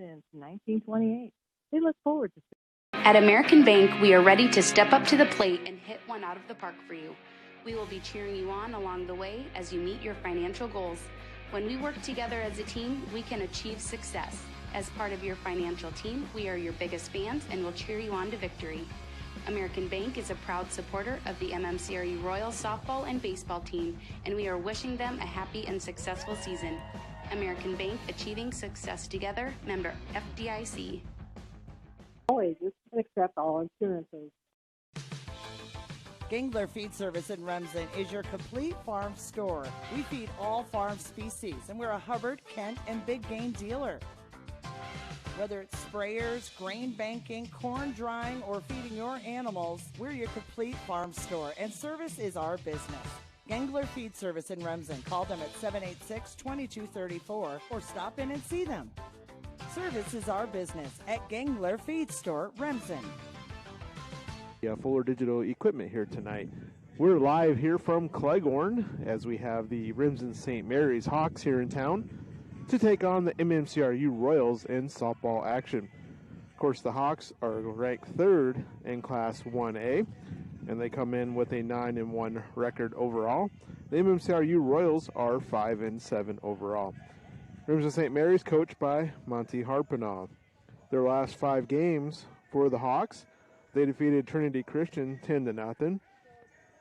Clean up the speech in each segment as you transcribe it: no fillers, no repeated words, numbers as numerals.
since 1928. They look forward to. At American Bank, we are ready to step up to the plate and hit one out of the park for you. We will be cheering you on along the way as you meet your financial goals. When we work together as a team, we can achieve success. As part of your financial team, we are your biggest fans and will cheer you on to victory. American Bank is a proud supporter of the MMCRU Royals softball and baseball team, and we are wishing them a happy and successful season. American Bank, achieving success together, member FDIC. All ages and accept all insurances. Gangler Feed Service in Remsen is your complete farm store. We feed all farm species, and we're a Hubbard, Kent, and big game dealer. Whether it's sprayers, grain banking, corn drying, or feeding your animals, we're your complete farm store, and service is our business. Gangler Feed Service in Remsen. Call them at 786-2234 or stop in and see them. Service is our business at Gangler Feed Store, Remsen. Fuller Digital Equipment here tonight. We're live here from Cleghorn as we have the Remsen St. Mary's Hawks here in town to take on the MMCRU Royals in softball action. Of course, the Hawks are ranked third in Class 1A, and they come in with a 9-1 record overall. The MMCRU Royals are 5-7 overall. Remsen St. Mary's coached by Monty Harpinaugh. Their last 5 games for the Hawks, they defeated Trinity Christian 10-0,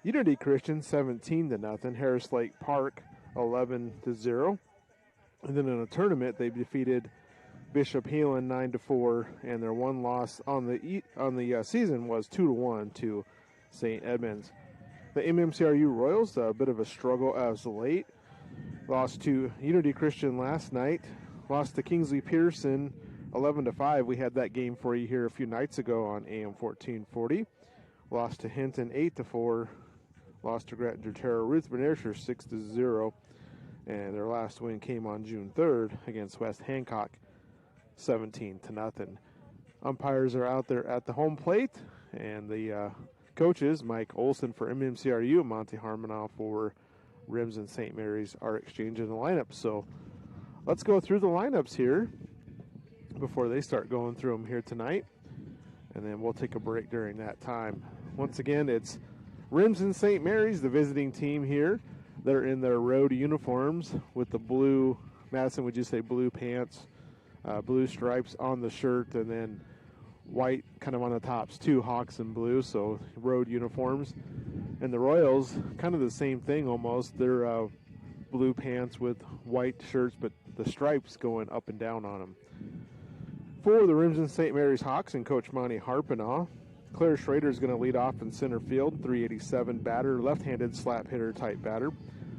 Unity Christian 17-0, Harris Lake Park 11-0. And then in a tournament, they defeated Bishop Heelan 9-4, and their one loss on the season was 2-1 to St. Edmunds. The MMCRU Royals, a bit of a struggle as of late. Lost to Unity Christian last night. Lost to Kingsley Pearson 11-5. We had that game for you here a few nights ago on AM 1440. Lost to Hinton 8-4. Lost to Grettinger Terror Ruth Benersher 6-0. And their last win came on June 3rd against West Hancock, 17-0. Umpires are out there at the home plate, and the coaches, Mike Olson for MMCRU and Monty Harpinaugh for Remsen St. Mary's, are exchanging the lineups. So let's go through the lineups here before they start going through them here tonight, and then we'll take a break during that time. Once again, it's Remsen St. Mary's, the visiting team here. They're in their road uniforms with the blue, Madison, would you say blue pants, blue stripes on the shirt, and then white kind of on the tops too, Hawks in blue, so road uniforms. And the Royals, kind of the same thing almost. They're blue pants with white shirts, but the stripes going up and down on them. For the Remsen St. Mary's Hawks and Coach Monty Harpinaugh, Claire Schrader is going to lead off in center field, 387 batter, left-handed slap hitter type batter.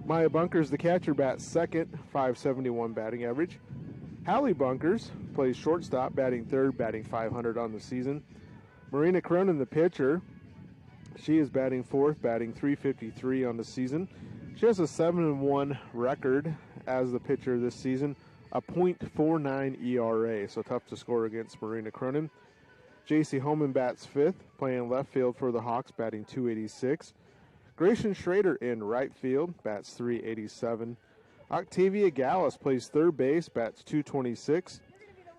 Maya Bunkers, the catcher, bats second, 571 batting average. Hallie Bunkers plays shortstop, batting third, batting 500 on the season. Marina Cronin, the pitcher, she is batting fourth, batting 353 on the season. She has a 7-1 record as the pitcher this season, a .49 ERA, so tough to score against Marina Cronin. J.C. Holman bats fifth, playing left field for the Hawks, batting 286. Grayson Schrader in right field, bats 387. Octavia Gallus plays third base, bats 226.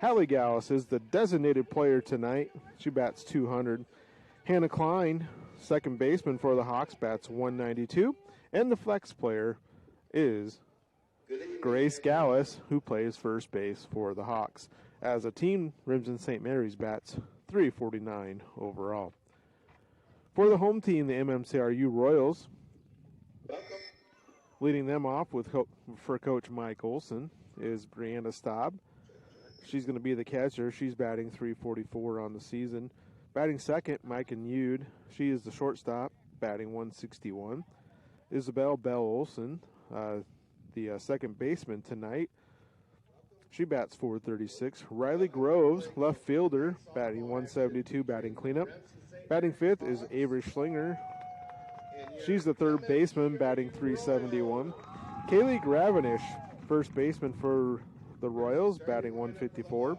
Hallie Gallus is the designated player tonight. She bats 200. Hannah Klein, second baseman for the Hawks, bats 192. And the flex player is Grace Gallus, who plays first base for the Hawks. As a team, Remsen St. Mary's bats 349 overall. For the home team, the MMCRU Royals, leading them off for Coach Mike Olson is Brianna Staub. She's going to be the catcher. She's batting 344 on the season. Batting second, Micah Nude. She is the shortstop, batting 161. Isabel Bell Olson, the second baseman tonight. She bats 436. Riley Groves, left fielder, batting 172, batting cleanup. Batting fifth is Avery Schlinger. She's the third baseman, batting 371. Kaylee Gravenish, first baseman for the Royals, batting 154.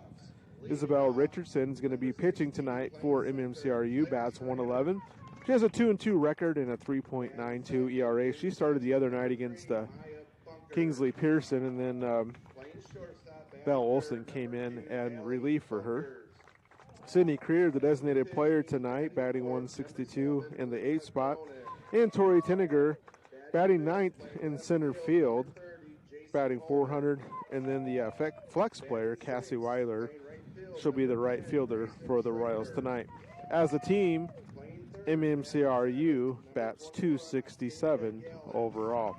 Isabel Richardson is going to be pitching tonight for MMCRU, bats 111. She has a 2-2 record and a 3.92 ERA. She started the other night against Kingsley Pearson, and then Belle Olson came in and relief for her. Sydney Creer, the designated player tonight, batting 162 in the 8th spot. And Tori Tinniger batting 9th in center field, batting 400. And then the flex player, Cassie Weiler, she'll be the right fielder for the Royals tonight. As a team, MMCRU bats 267 overall.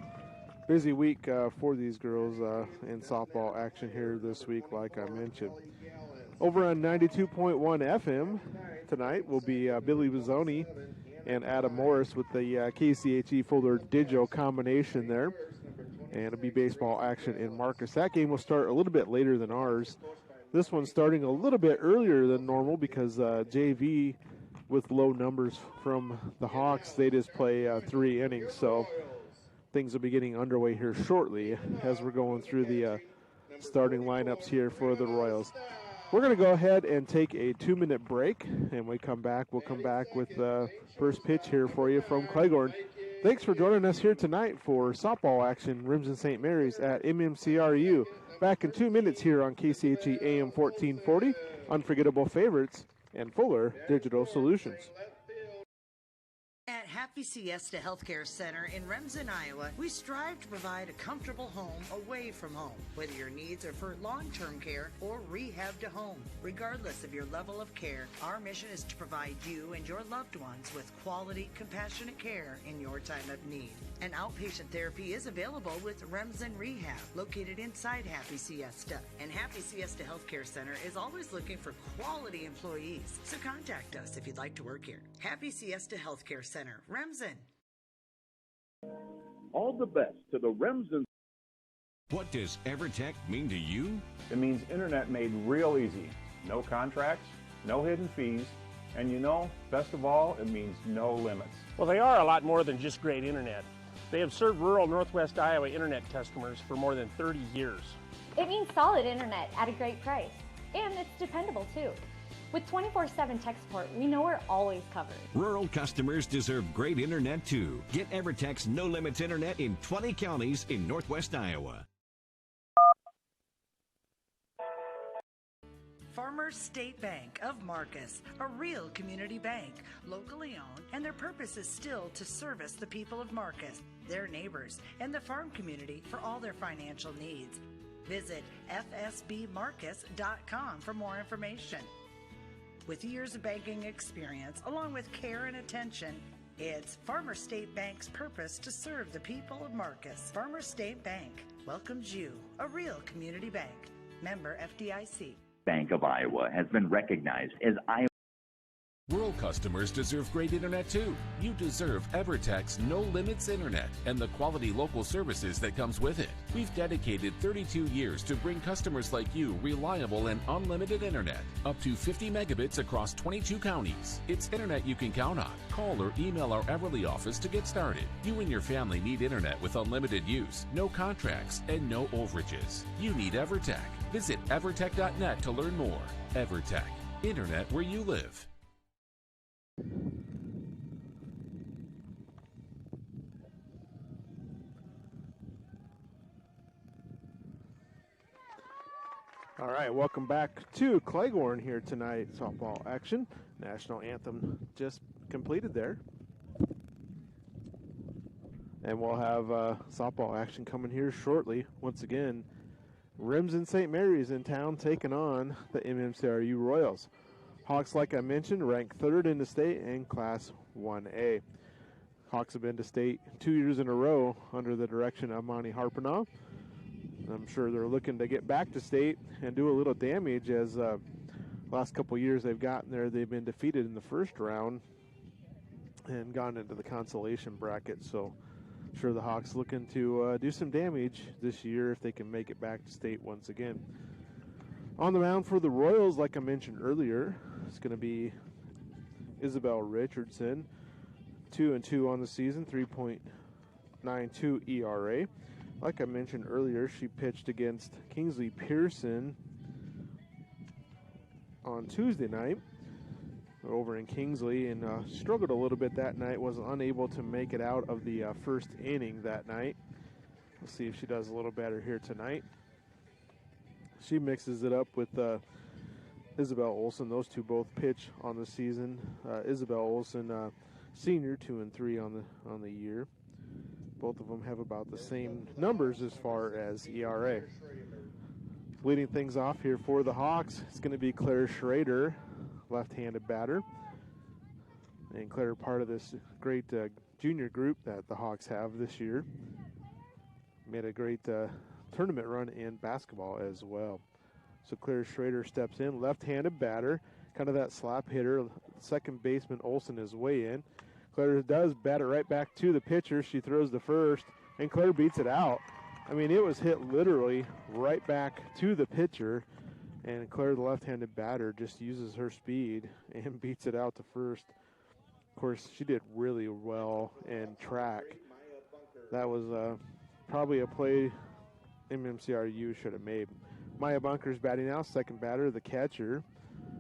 Busy week for these girls in softball action here this week, like I mentioned. Over on 92.1 FM tonight will be Billy Bizzoni and Adam Morris with the KCHE Fuller Digital combination there. And it'll be baseball action in Marcus. That game will start a little bit later than ours. This one's starting a little bit earlier than normal because JV, with low numbers from the Hawks, they just play 3 innings. So things will be getting underway here shortly as we're going through the starting lineups here for the Royals. We're going to go ahead and take a 2-minute break, and we'll come back with the first pitch here for you from Cleghorn. Thanks for joining us here tonight for softball action, Remsen St. Mary's at MMCRU. Back in 2 minutes here on KCHE AM 1440, Unforgettable Favorites and Fuller Digital Solutions. At Happy Siesta Healthcare Center in Remsen, Iowa, we strive to provide a comfortable home away from home, whether your needs are for long-term care or rehab to home. Regardless of your level of care, our mission is to provide you and your loved ones with quality, compassionate care in your time of need. An outpatient therapy is available with Remsen Rehab, located inside Happy Siesta. And Happy Siesta Healthcare Center is always looking for quality employees, so contact us if you'd like to work here. Happy Siesta Healthcare Center, Remsen. All the best to the Remsen. What does EverTech mean to you? It means internet made real easy. No contracts, no hidden fees, and best of all, it means no limits. Well, they are a lot more than just great internet. They have served rural Northwest Iowa internet customers for more than 30 years. It means solid internet at a great price, and it's dependable too. With 24/7 tech support, we know we're always covered. Rural customers deserve great internet too. Get EverTech's no limits internet in 20 counties in Northwest Iowa. Farmers State Bank of Marcus, a real community bank, locally owned, and their purpose is still to service the people of Marcus, their neighbors, and the farm community for all their financial needs. Visit fsbmarcus.com for more information. With years of banking experience, along with care and attention, it's Farmers State Bank's purpose to serve the people of Marcus. Farmers State Bank welcomes you, a real community bank. Member FDIC. Bank of Iowa has been recognized as Iowa. Rural customers deserve great internet too. You deserve EverTech's No Limits Internet and the quality local services that comes with it. We've dedicated 32 years to bring customers like you reliable and unlimited internet, up to 50 megabits across 22 counties. It's internet you can count on. Call or email our Everly office to get started. You and your family need internet with unlimited use, no contracts, and no overages. You need EverTech. Visit evertech.net to learn more. EverTech, internet where you live. All right, welcome back to Cleghorn here tonight. Softball action. National anthem just completed there. And we'll have softball action coming here shortly. Once again, Remsen St. Mary's in town taking on the MMCRU Royals. Hawks, like I mentioned, ranked 3rd in the state in Class 1A. Hawks have been to state 2 years in a row under the direction of Monty Harpenoff. I'm sure they're looking to get back to state and do a little damage as last couple years they've gotten there. They've been defeated in the first round and gone into the consolation bracket. So I'm sure the Hawks looking to do some damage this year if they can make it back to state once again. On the mound for the Royals, like I mentioned earlier, it's going to be Isabel Richardson, 2-2 on the season, 3.92 ERA. Like I mentioned earlier, she pitched against Kingsley Pearson on Tuesday night over in Kingsley and struggled a little bit that night, was unable to make it out of the first inning that night. We'll see if she does a little better here tonight. She mixes it up with Isabel Olson. Those two both pitch on the season. Isabel Olson, senior, 2-3 on the year. Both of them have about the same numbers as far as ERA. Leading things off here for the Hawks, it's going to be Claire Schrader, left-handed batter. And Claire, part of this great junior group that the Hawks have this year. Made a great tournament run in basketball as well. So Claire Schrader steps in, left-handed batter, kind of that slap hitter. Second baseman Olson is way in. Claire does bat it right back to the pitcher. She throws the first, and Claire beats it out. I mean, it was hit literally right back to the pitcher, and Claire, the left-handed batter, just uses her speed and beats it out to first. Of course, she did really well in track. That was probably a play MMCRU should have made. Maya Bunker's batting now, second batter, the catcher.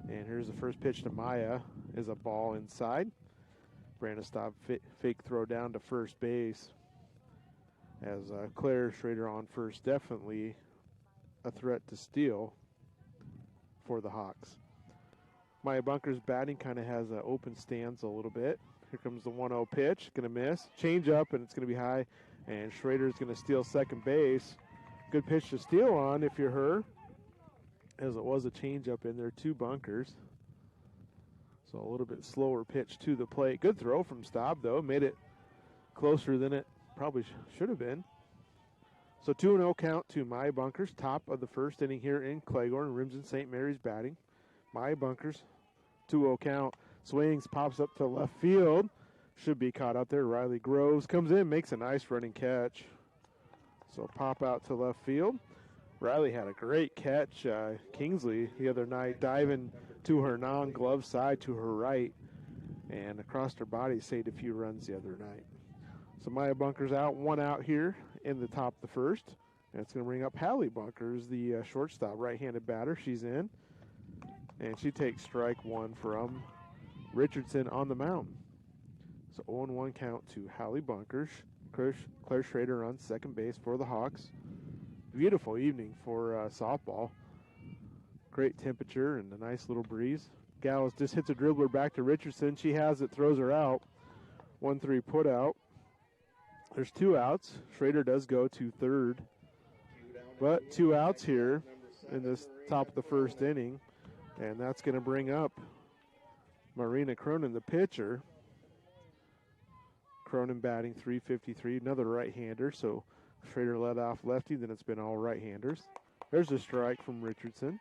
And here's the first pitch to Maya, is a ball inside. Brandon Staub fake throw down to first base. As Claire Schrader on first, definitely a threat to steal for the Hawks. Maya Bunker's batting kind of has an open stance a little bit. Here comes the 1-0 pitch, going to miss. Change up, and it's going to be high, and Schrader's going to steal second base. Good pitch to steal on if you're her, as it was a change up in there to Bunkers. So a little bit slower pitch to the plate. Good throw from Staub, though. Made it closer than it probably should have been. So 2-0 count to Maya Bunkers, top of the first inning here in Cleghorn. Remsen St. Mary's batting. Maya Bunkers, 2-0 count. Swings, pops up to left field. Should be caught out there. Riley Groves comes in, makes a nice running catch. So pop out to left field. Riley had a great catch. Kingsley the other night diving to her non-glove side to her right and across her body, saved a few runs the other night. So Maya Bunkers out, one out here in the top of the first. And it's going to bring up Hallie Bunkers, the shortstop, right-handed batter. She's in. And she takes strike one from Richardson on the mound. So 0-1 count to Hallie Bunkers. Claire Schrader on second base for the Hawks. Beautiful evening for softball. Great temperature and a nice little breeze. Gallows just hits a dribbler back to Richardson. She has it, throws her out. 1-3 put out. There's 2 outs. Schrader does go to third. But 2 outs here in this top of the first inning. And that's going to bring up Marina Cronin, the pitcher. Cronin batting .353, another right-hander. So Schrader led off lefty, then it's been all right-handers. There's a strike from Richardson.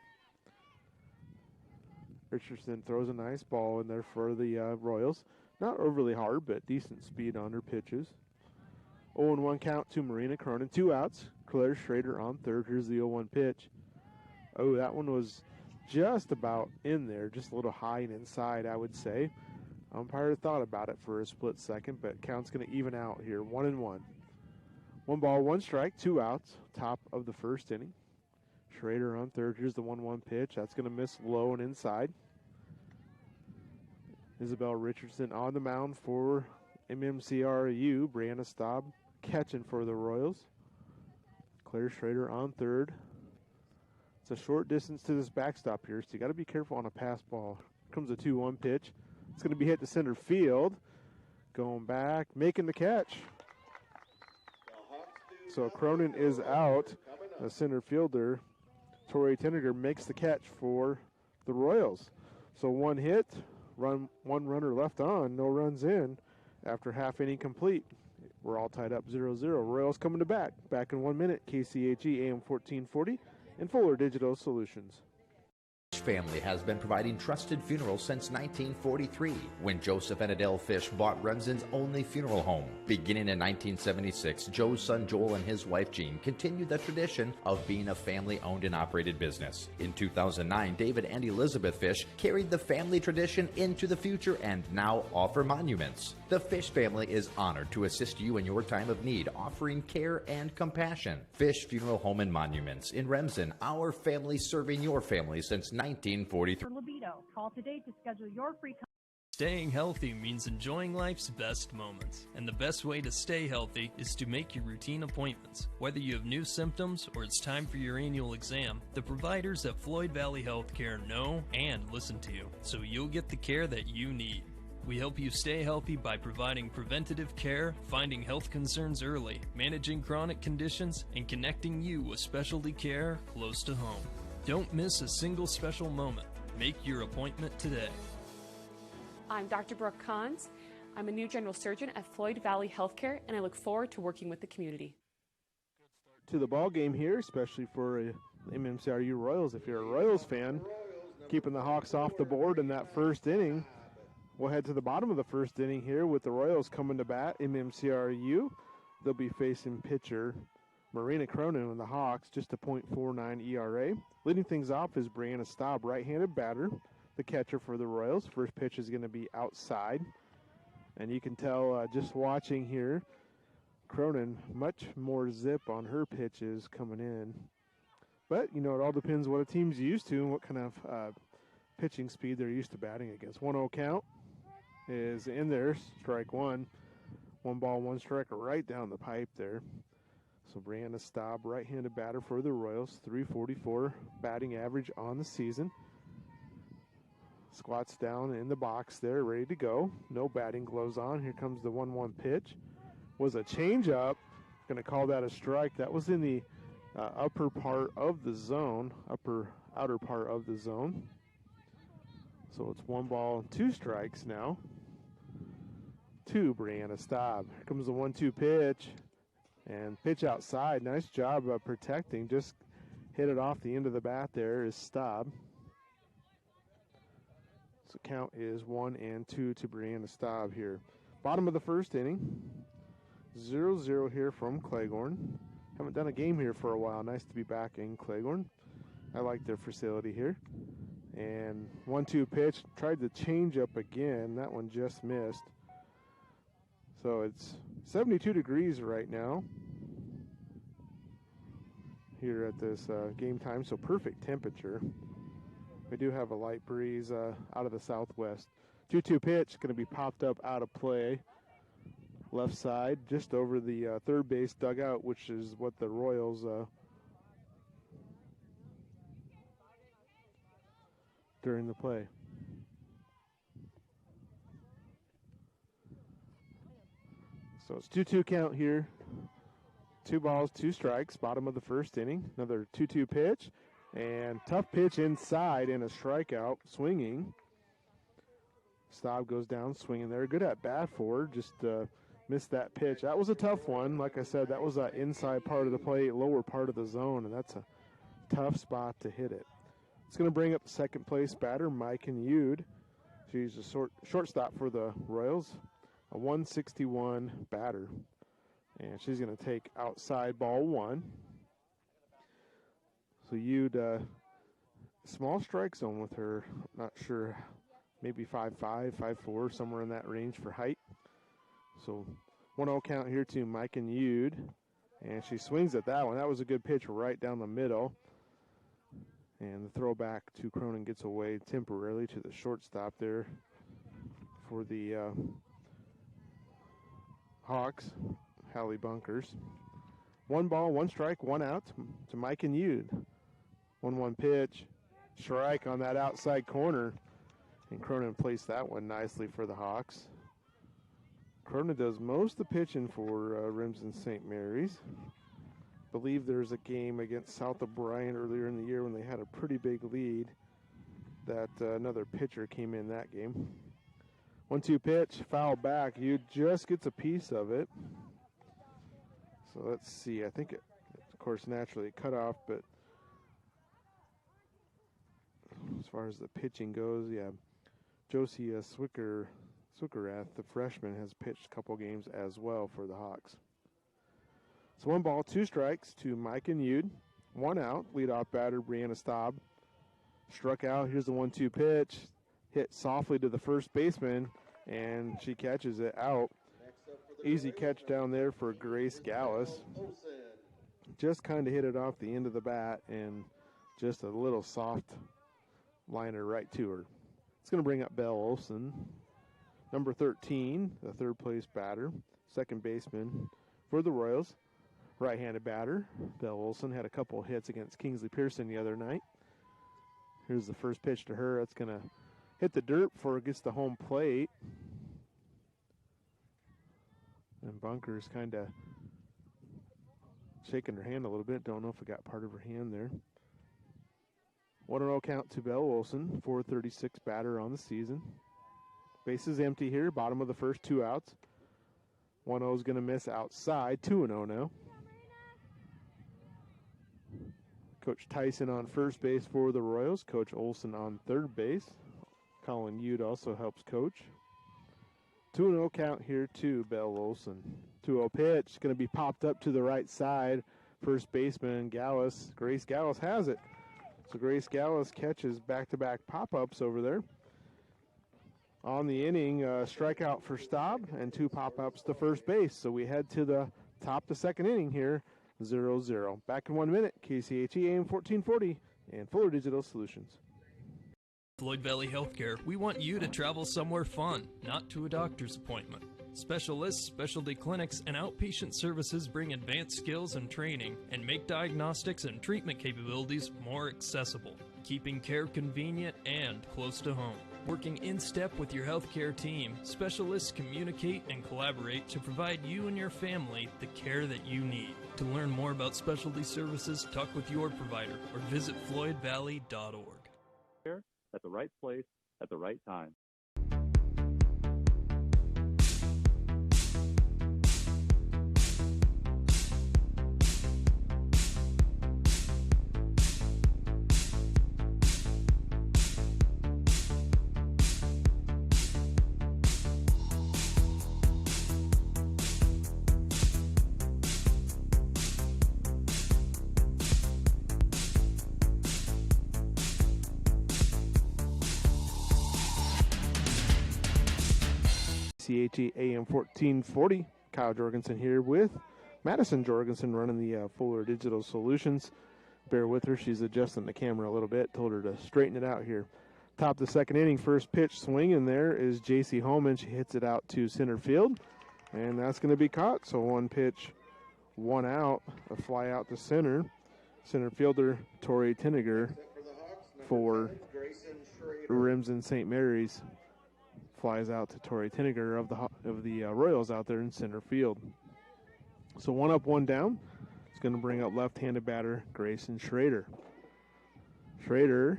Richardson throws a nice ball in there for the Royals. Not overly hard, but decent speed on her pitches. 0-1 count to Marina Cronin. 2 outs. Claire Schrader on third. Here's the 0-1 pitch. Oh, that one was just about in there. Just a little high and inside, I would say. Umpire thought about it for a split second, but count's going to even out here. 1-1. 1 ball, 1 strike, 2 outs. Top of the first inning. Schrader on third. Here's the 1-1 pitch. That's going to miss low and inside. Isabel Richardson on the mound for MMCRU. Brianna Staub catching for the Royals. Claire Schrader on third. It's a short distance to this backstop here, so you got to be careful on a pass ball. Here comes a 2-1 pitch. It's going to be hit to center field. Going back, making the catch. So Cronin is out. The center fielder, Tori Tinniger, makes the catch for the Royals. So 1 hit, 1 runner left on, no runs in after half inning complete. We're all tied up 0-0. Royals coming to bat. Back in 1 minute. KCHE AM 1440 and Fuller Digital Solutions. Family has been providing trusted funerals since 1943, when Joseph and Adele Fish bought Remsen's only funeral home. Beginning in 1976, Joe's son Joel and his wife Jean continued the tradition of being a family-owned and operated business. In 2009, David and Elizabeth Fish carried the family tradition into the future and now offer monuments. The Fish family is honored to assist you in your time of need, offering care and compassion. Fish Funeral Home and Monuments in Remsen, our family serving your family since 1943. For libido, call today to schedule your free Staying healthy means enjoying life's best moments, and the best way to stay healthy is to make your routine appointments. Whether you have new symptoms or it's time for your annual exam, the providers at Floyd Valley Healthcare know and listen to you, so you'll get the care that you need. We help you stay healthy by providing preventative care, finding health concerns early, managing chronic conditions, and connecting you with specialty care close to home. Don't miss a single special moment. Make your appointment today. I'm Dr. Brooke Kahns. I'm a new general surgeon at Floyd Valley Healthcare, and I look forward to working with the community. To the ball game here, especially for the MMCRU Royals. If you're a Royals fan, keeping the Hawks off the board in that first inning. We'll head to the bottom of the first inning here with the Royals coming to bat. MMCRU, they'll be facing pitcher Marina Cronin and the Hawks, just a .49 ERA. Leading things off is Brianna Staub, right-handed batter, the catcher for the Royals. First pitch is going to be outside. And you can tell just watching here, Cronin, much more zip on her pitches coming in. But, you know, it all depends what a team's used to and what kind of pitching speed they're used to batting against. 1-0 count is in there, strike one. 1 ball, 1 strike right down the pipe there. So Brianna Staub, right-handed batter for the Royals, .344 batting average on the season. Squats down in the box there, ready to go. No batting gloves on. Here comes the 1-1 pitch. Was a changeup. Going to call that a strike. That was in the upper part of the zone, outer part of the zone. So it's 1 ball, 2 strikes now to Brianna Staub. Here comes the 1-2 pitch. And pitch outside. Nice job of protecting. Just hit it off the end of the bat there is Staub. So count is 1-2 to Brianna Staub here. Bottom of the first inning. 0-0 here from Claiborne. Haven't done a game here for a while. Nice to be back in Claiborne. I like their facility here. And 1-2 pitch. Tried to change up again. That one just missed. So it's 72 degrees right now here at this game time. So perfect temperature. We do have a light breeze out of the southwest. 2-2 pitch, going to be popped up out of play. Left side, just over the third base dugout, which is what the Royals during the play. So it's 2-2 count here. 2 balls, 2 strikes, bottom of the first inning. Another 2-2 pitch. And tough pitch inside and a strikeout, swinging. Staub goes down swinging there. Good at bat for her, just missed that pitch. That was a tough one. Like I said, that was that inside part of the plate, lower part of the zone, and that's a tough spot to hit it. It's going to bring up the second place batter, Mike Yude. She's a shortstop for the Royals, a 161 batter. And she's going to take outside ball 1. So you'd small strike zone with her. Not sure, maybe 5'5", 5'4", somewhere in that range for height. So 1-0 count here to Mike Yude. And she swings at that one. That was a good pitch right down the middle. And the throwback to Cronin gets away temporarily to the shortstop there for the Hawks, Hallie Bunkers. 1 ball, 1 strike, 1 out to Mike Yude. 1-1 pitch, strike on that outside corner. And Cronin placed that one nicely for the Hawks. Cronin does most of the pitching for Remsen St. Mary's. Believe there's a game against South O'Brien earlier in the year when they had a pretty big lead that another pitcher came in that game. 1-2 pitch, foul back. You just gets a piece of it. So let's see. I think it, of course, naturally cut off, but as far as the pitching goes, yeah, Josie Swickerath, the freshman, has pitched a couple games as well for the Hawks. So 1 ball, 2 strikes to Mike Yude. 1 out. Leadoff batter Brianna Staub struck out. Here's the 1-2 pitch. Hit softly to the first baseman, and she catches it out. Easy catch down there for Grace Gallus. Just kind of hit it off the end of the bat, and just a little soft liner right to her. It's going to bring up Belle Olson. Number 13, the third place batter, second baseman for the Royals. Right-handed batter, Belle Olson, had a couple hits against Kingsley Pearson the other night. Here's the first pitch to her. That's going to hit the dirt before it gets to home plate. And Bunker's kind of shaking her hand a little bit. Don't know if it got part of her hand there. 1-0 count to Belle Olson, 436 batter on the season. Bases empty here, bottom of the first, 2 outs. 1-0 is going to miss outside, 2-0 now. Coach Tyson on first base for the Royals. Coach Olson on third base. Colin Youde also helps coach. 2-0 count here to Belle Olson. 2-0 pitch, going to be popped up to the right side. First baseman Gallus, Grace Gallus has it. So Grace Gallus catches back-to-back pop-ups over there. On the inning, strikeout for Staub and 2 pop-ups to first base. So we head to the top of the second inning here, 0-0. Back in 1 minute, KCHE AM 1440 and Fuller Digital Solutions. Floyd Valley Healthcare, we want you to travel somewhere fun, not to a doctor's appointment. Specialists, specialty clinics, and outpatient services bring advanced skills and training and make diagnostics and treatment capabilities more accessible, keeping care convenient and close to home. Working in step with your healthcare team, specialists communicate and collaborate to provide you and your family the care that you need. To learn more about specialty services, talk with your provider or visit floydvalley.org. At the right place, at the right time. CHE AM 1440. Kyle Jorgensen here with Madison Jorgensen running the Fuller Digital Solutions. Bear with her. She's adjusting the camera a little bit. Told her to straighten it out here. Top of the second inning, first pitch swinging there is J.C. Holman. She hits it out to center field, and that's going to be caught. So 1 pitch, 1 out, a fly out to center. Center fielder Tori Tinniger for Remsen St. Mary's. Flies out to Tori Tinniger of the Royals out there in center field. So 1 up, 1 down. It's going to bring up left-handed batter Grayson Schrader. Schrader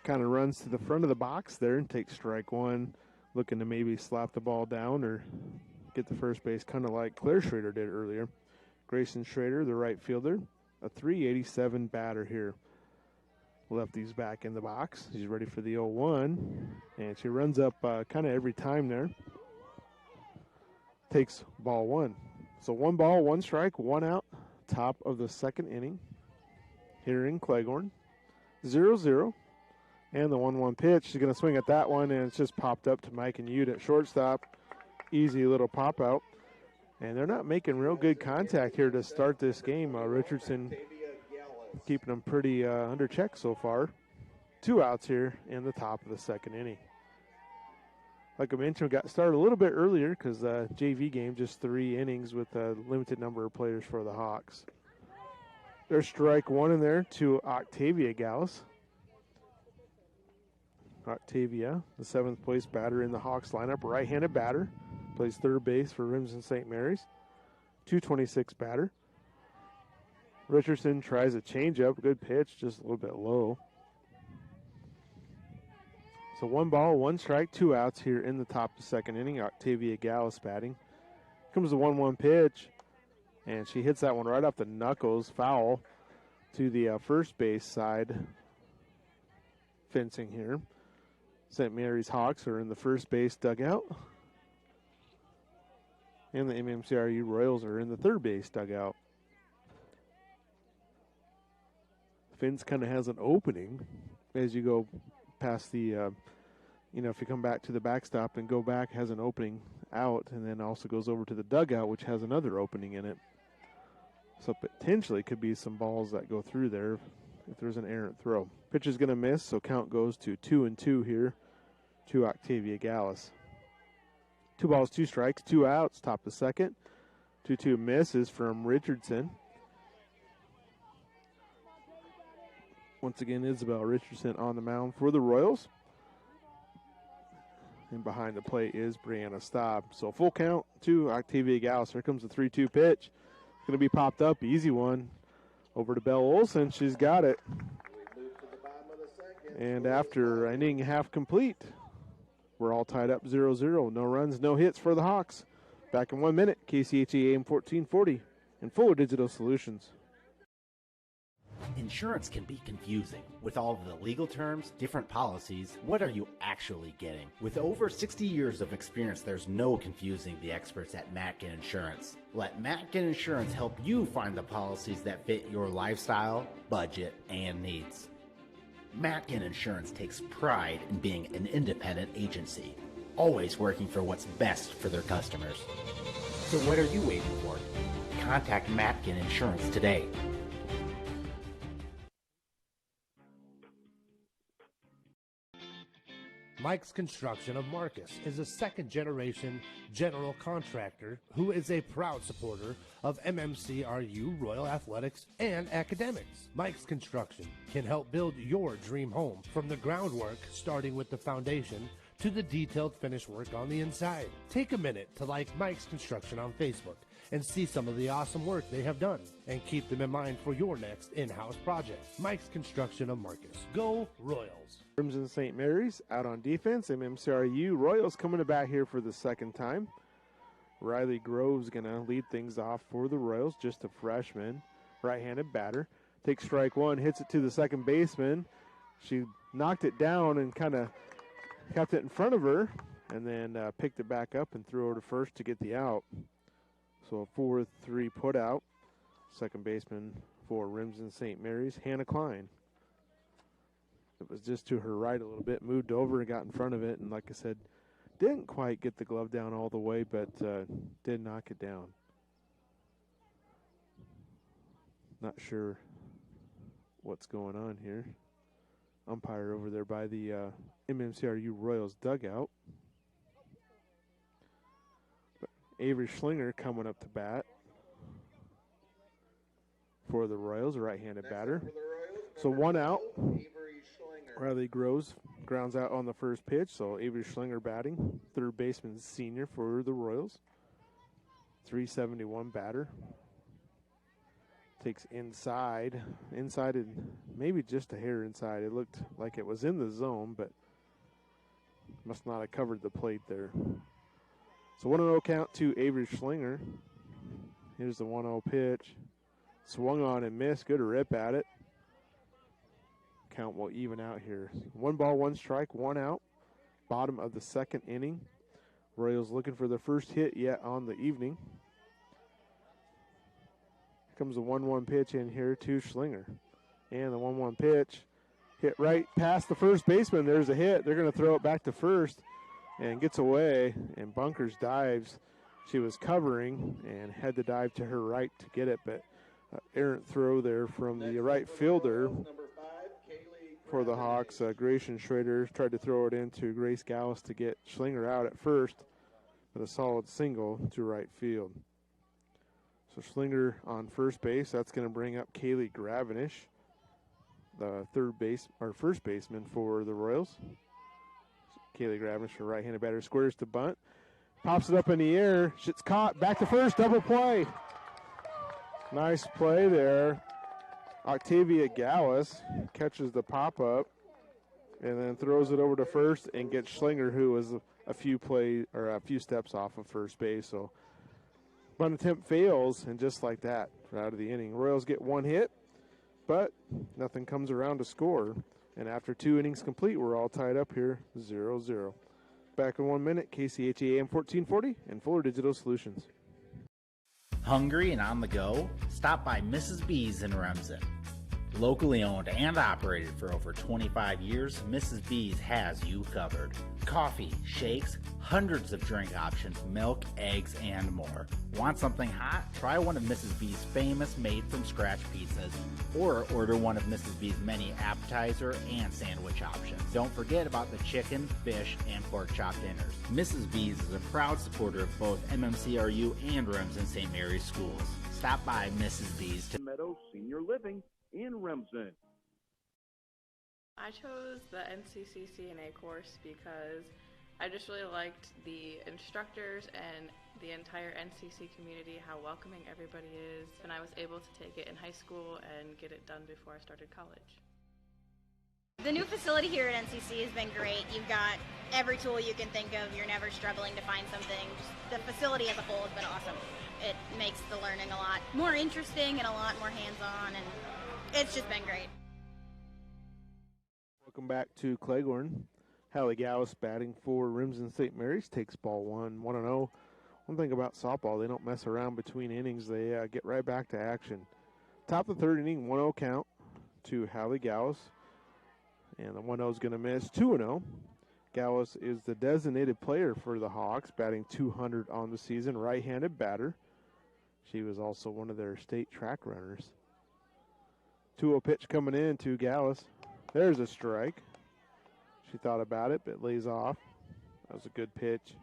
kind of runs to the front of the box there and takes strike 1, looking to maybe slap the ball down or get the first base, kind of like Claire Schrader did earlier. Grayson Schrader, the right fielder, a .387 batter here. Lefty's back in the box. She's ready for the 0-1. And she runs up kind of every time there. Takes ball 1. So 1 ball, 1 strike, 1 out. Top of the second inning here in Cleghorn. 0-0. And the 1-1 pitch. She's going to swing at that one, and it's just popped up to Mike and Youde at shortstop. Easy little pop out. And they're not making real good contact here to start this game. Richardson keeping them pretty under check so far. 2 outs here in the top of the second inning. Like I mentioned, we got started a little bit earlier because JV game, just 3 innings with a limited number of players for the Hawks. There's strike 1 in there to Octavia Gallus. Octavia, the 7th place batter in the Hawks lineup, right-handed batter, plays third base for Remsen St. Mary's. 226 batter. Richardson tries a changeup, good pitch, just a little bit low. So 1 ball, 1 strike, 2 outs here in the top of the second inning. Octavia Gallus batting. Comes the 1-1 pitch, and she hits that one right off the knuckles, foul to the first base side fencing here. St. Mary's Hawks are in the first base dugout, and the MMCRU Royals are in the third base dugout. Fence kind of has an opening as you go past the, if you come back to the backstop and go back, has an opening out, and then also goes over to the dugout, which has another opening in it. So potentially could be some balls that go through there if there's an errant throw. Pitch is going to miss, so count goes to 2-2 here to Octavia Gallus. 2 balls, 2 strikes, 2 outs, top of the second. 2-2 misses from Richardson. Once again, Isabel Richardson on the mound for the Royals. And behind the plate is Brianna Staub. So full count to Octavia Gallus. Here comes the 3-2 pitch. Going to be popped up. Easy one. Over to Belle Olson. She's got it. And after inning half complete, we're all tied up 0-0. No runs, no hits for the Hawks. Back in 1 minute. KCHE AM 1440 and Fuller Digital Solutions. Insurance can be confusing. With all of the legal terms, different policies, what are you actually getting? With over 60 years of experience, there's no confusing the experts at Matkin Insurance. Let Matkin Insurance help you find the policies that fit your lifestyle, budget, and needs. Matkin Insurance takes pride in being an independent agency, always working for what's best for their customers. So what are you waiting for? Contact Matkin Insurance today. Mike's Construction of Marcus is a second-generation general contractor who is a proud supporter of MMCRU, Royal Athletics, and academics. Mike's Construction can help build your dream home from the groundwork, starting with the foundation, to the detailed finish work on the inside. Take a minute to like Mike's Construction on Facebook and see some of the awesome work they have done, and keep them in mind for your next in-house project. Mike's Construction of Marcus. Go Royals! Remsen St. Mary's out on defense. MMCRU Royals coming to bat here for the second time. Riley Grove's going to lead things off for the Royals, just a freshman, right-handed batter. Takes strike one, hits it to the second baseman. She knocked it down and kind of kept it in front of her, and then picked it back up and threw her to first to get the out. So a 4-3 put out. Second baseman for Remsen St. Mary's, Hannah Klein. It was just to her right a little bit, moved over and got in front of it, and like I said, didn't quite get the glove down all the way, but did knock it down. Not sure what's going on here. Umpire over there by the MMCRU Royals dugout. But Avery Schlinger coming up to bat for the Royals, a right-handed batter. So 1 out. Riley Groves grounds out on the first pitch, so Avery Schlinger batting. Third baseman senior for the Royals. 371 batter. Takes inside and maybe just a hair inside. It looked like it was in the zone, but must not have covered the plate there. So 1-0 count to Avery Schlinger. Here's the 1-0 pitch. Swung on and missed. Good rip at it. Count will even out here. 1 ball, 1 strike, 1 out. Bottom of the second inning. Royals looking for their first hit yet on the evening. Here comes the 1-1 pitch in here to Schlinger. And the 1-1 pitch hit right past the first baseman. There's a hit. They're going to throw it back to first and gets away. And Bunkers dives. She was covering and had to dive to her right to get it, but errant throw there from the right fielder for the Hawks. Grayson Schrader tried to throw it into Grace Gallus to get Schlinger out at first, but a solid single to right field. So Schlinger on first base. That's going to bring up Kaylee Gravenish, the first baseman for the Royals. Kaylee Gravenish, a right-handed batter, squares to bunt, pops it up in the air. Shit's caught. Back to first. Double play. Nice play there. Octavia Gallus catches the pop-up and then throws it over to first and gets Schlinger, who was a few steps off of first base. So bunt attempt fails, and just like that, we're out of the inning. Royals get 1 hit, but nothing comes around to score. And after 2 innings complete, we're all tied up here, 0-0. Back in 1 minute, KCHE AM 1440 and Fuller Digital Solutions. Hungry and on the go? Stop by Mrs. B's in Remsen. Locally owned and operated for over 25 years, Mrs. B's has you covered. Coffee, shakes, hundreds of drink options, milk, eggs, and more. Want something hot? Try one of Mrs. B's famous made-from-scratch pizzas, or order one of Mrs. B's many appetizer and sandwich options. Don't forget about the chicken, fish, and pork chop dinners. Mrs. B's is a proud supporter of both MMCRU and Remsen St. Mary's schools. Stop by Mrs. B's to Meadows Senior Living in Remsen. I chose the NCCCNA course because I just really liked the instructors and the entire NCC community, how welcoming everybody is, and I was able to take it in high school and get it done before I started college. The new facility here at NCC has been great. You've got every tool you can think of. You're never struggling to find something. Just the facility as a whole has been awesome. It makes the learning a lot more interesting and a lot more hands-on, and it's just been great. Welcome back to Cleghorn. Hallie Gallus batting for Remsen St. Mary's, takes ball 1-0. One thing about softball, they don't mess around between innings. They get right back to action. Top of the third inning, 1-0 count to Hallie Gallus. And the 1-0 is going to miss, 2-0. Gallus is the designated player for the Hawks, batting 200 on the season, right-handed batter. She was also one of their state track runners. 2-0 pitch coming in to Gallus. There's a strike. She thought about it, but lays off. That was a good pitch.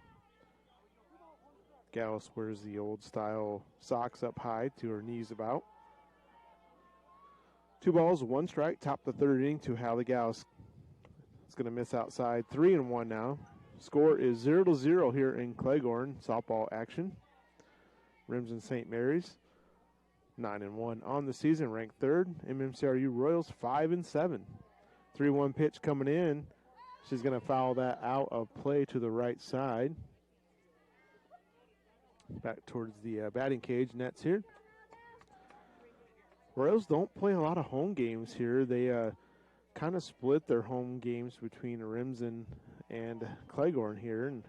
Gallus wears the old style socks up high to her knees about. 2 balls, 1 strike, top of the third inning to Hallie Gallus. It's going to miss outside, 3-1 now. Score is 0-0 here in Cleghorn, softball action. Remsen St. Mary's, 9-1 on the season, ranked third. MMCRU Royals, 5-7. 3-1 pitch coming in. She's going to foul that out of play to the right side. Back towards the batting cage, nets here. Royals don't play a lot of home games here. They kind of split their home games between Remsen and Cleghorn here. And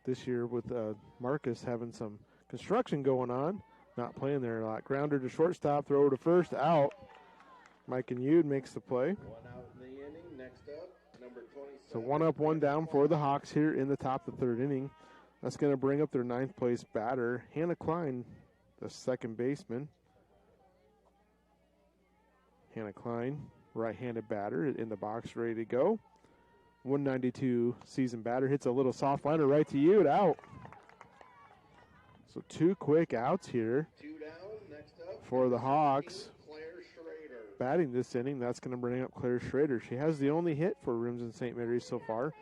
this year with Marcus having some construction going on, not playing there a lot. Grounder to shortstop, throw to first, out. Mike and Yude makes the play. 1 out in the inning. Next up, number 27. So 1 up, 1 down for the Hawks here in the top of the third inning. That's going to bring up their 9th place batter, Hannah Klein, the second baseman. Hannah Klein, right-handed batter in the box, ready to go. 192 season batter, hits a little soft liner right to Yude, out. So 2 quick outs here 2 down. Next up for the Hawks. Claire Schrader. Batting this inning, that's going to bring up Claire Schrader. She has the only hit for Remsen St. Mary's so far,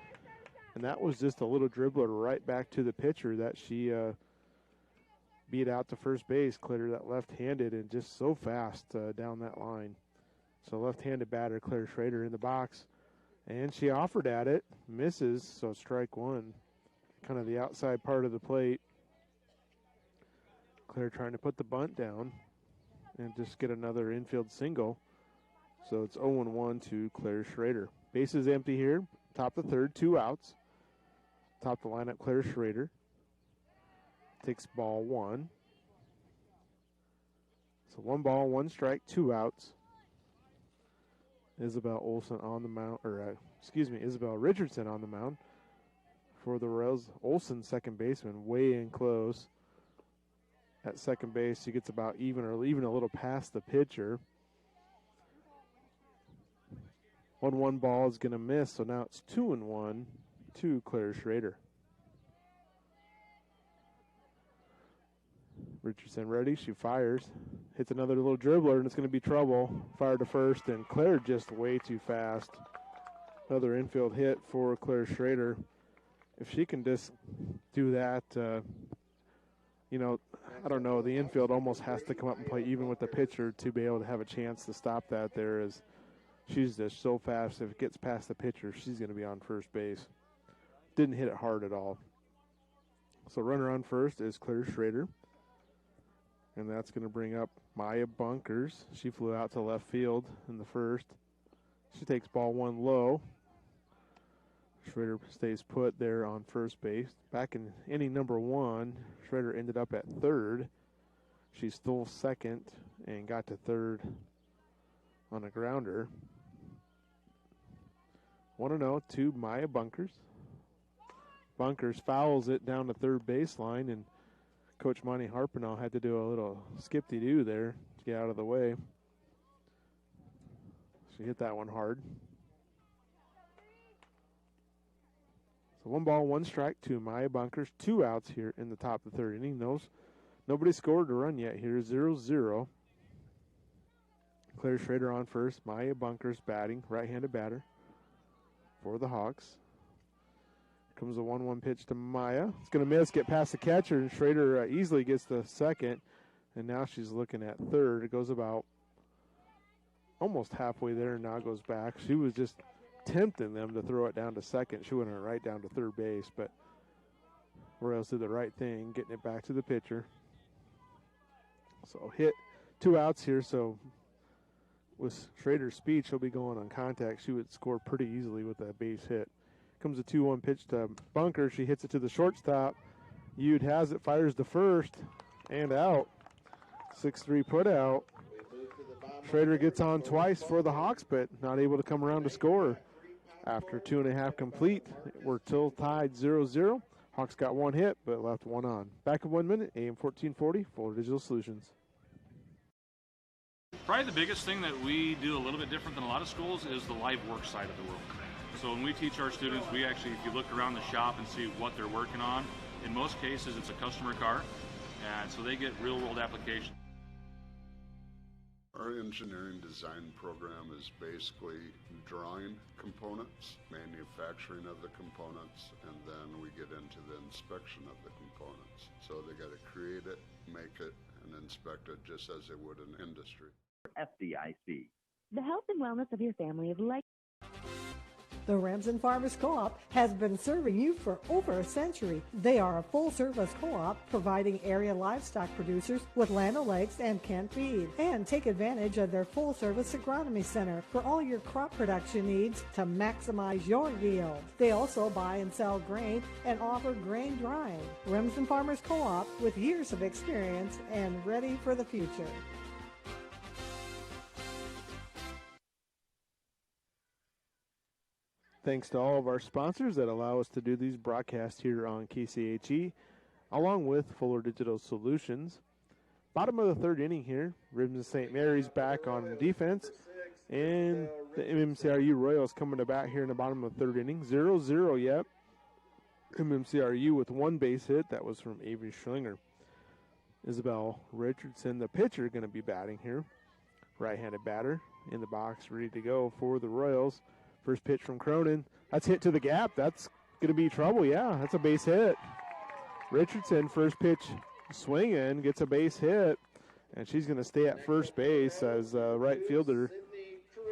and that was just a little dribbler right back to the pitcher that she beat out to first base, cleared that left-handed, and just so fast down that line. So left-handed batter Claire Schrader in the box, and she offered at it, misses, so strike 1. Kind of the outside part of the plate. Claire trying to put the bunt down and just get another infield single. So it's 0-1 to Claire Schrader. Bases empty here. Top of the third, 2 outs. Top the lineup, Claire Schrader. Takes ball 1. So 1 ball, 1 strike, 2 outs. Isabel Olsen on the mound, Isabel Richardson on the mound for the Royals. Olsen, second baseman, way in close. At second base, she gets about even or even a little past the pitcher. 1-1 ball is going to miss, so now it's 2-1 to Claire Schrader. Richardson ready, she fires. Hits another little dribbler, and it's going to be trouble. Fire to first, and Claire just way too fast. Another infield hit for Claire Schrader. If she can just do that, I don't know, the infield almost has to come up and play even with the pitcher to be able to have a chance to stop that there, as she's just so fast. If it gets past the pitcher, she's going to be on first base. Didn't hit it hard at all. So runner on first is Claire Schrader. And that's going to bring up Maya Bunkers. She flew out to left field in the first. She takes ball 1 low. Schrader stays put there on first base. Back in inning number 1, Schrader ended up at third. She stole second and got to third on a grounder. 1-0 to Maya Bunkers. Bunkers fouls it down the third baseline, and Coach Monty Harpinell had to do a little skip-de-doo there to get out of the way. She hit that one hard. So 1 ball, 1 strike to Maya Bunkers. 2 outs here in the top of the third inning. Nobody scored a run yet here. 0-0. Claire Schrader on first. Maya Bunkers batting, right-handed batter for the Hawks. Comes a 1-1 pitch to Maya. It's going to miss, get past the catcher, and Schrader easily gets the second. And now she's looking at third. It goes about almost halfway there and now goes back. She was just tempting them to throw it down to second. She went right down to third base, but Royals did the right thing, getting it back to the pitcher. So hit, 2 outs here, so with Schrader's speed, she'll be going on contact. She would score pretty easily with that base hit. Comes a 2-1 pitch to Bunker. She hits it to the shortstop. Yude has it, fires to first, and out. 6-3 put out. Schrader gets on twice for the Hawks, but not able to come around to score. After 2.5 complete, we're still tied 0-0. Hawks got 1 hit, but left 1 on. Back in 1 minute, AM 1440, Fuller Digital Solutions. Probably the biggest thing that we do a little bit different than a lot of schools is the live work side of the world. So when we teach our students, we actually, if you look around the shop and see what they're working on, in most cases it's a customer car, and so they get real world application. Our engineering design program is basically drawing components, manufacturing of the components, and then we get into the inspection of the components. So they got to create it, make it, and inspect it just as they would in industry. FDIC. The health and wellness of your family is like. The Remsen Farmers Co-op has been serving you for over a century. They are a full-service co-op providing area livestock producers with land o'lakes and canned feed. And take advantage of their full-service agronomy center for all your crop production needs to maximize your yield. They also buy and sell grain and offer grain drying. Remsen Farmers Co-op with years of experience and ready for the future. Thanks to all of our sponsors that allow us to do these broadcasts here on KCHE, along with Fuller Digital Solutions. Bottom of the third inning here, Remsen St. Mary's back on defense, and the MMCRU Royals coming to bat here in the bottom of the third inning. 0-0 yet. MMCRU with 1 base hit. That was from Avery Schlinger. Isabel Richardson, the pitcher, going to be batting here. Right-handed batter in the box, ready to go for the Royals. First pitch from Cronin. That's hit to the gap. That's going to be trouble. Yeah, that's a base hit. Richardson, first pitch swinging, gets a base hit. And she's going to stay at first base as right fielder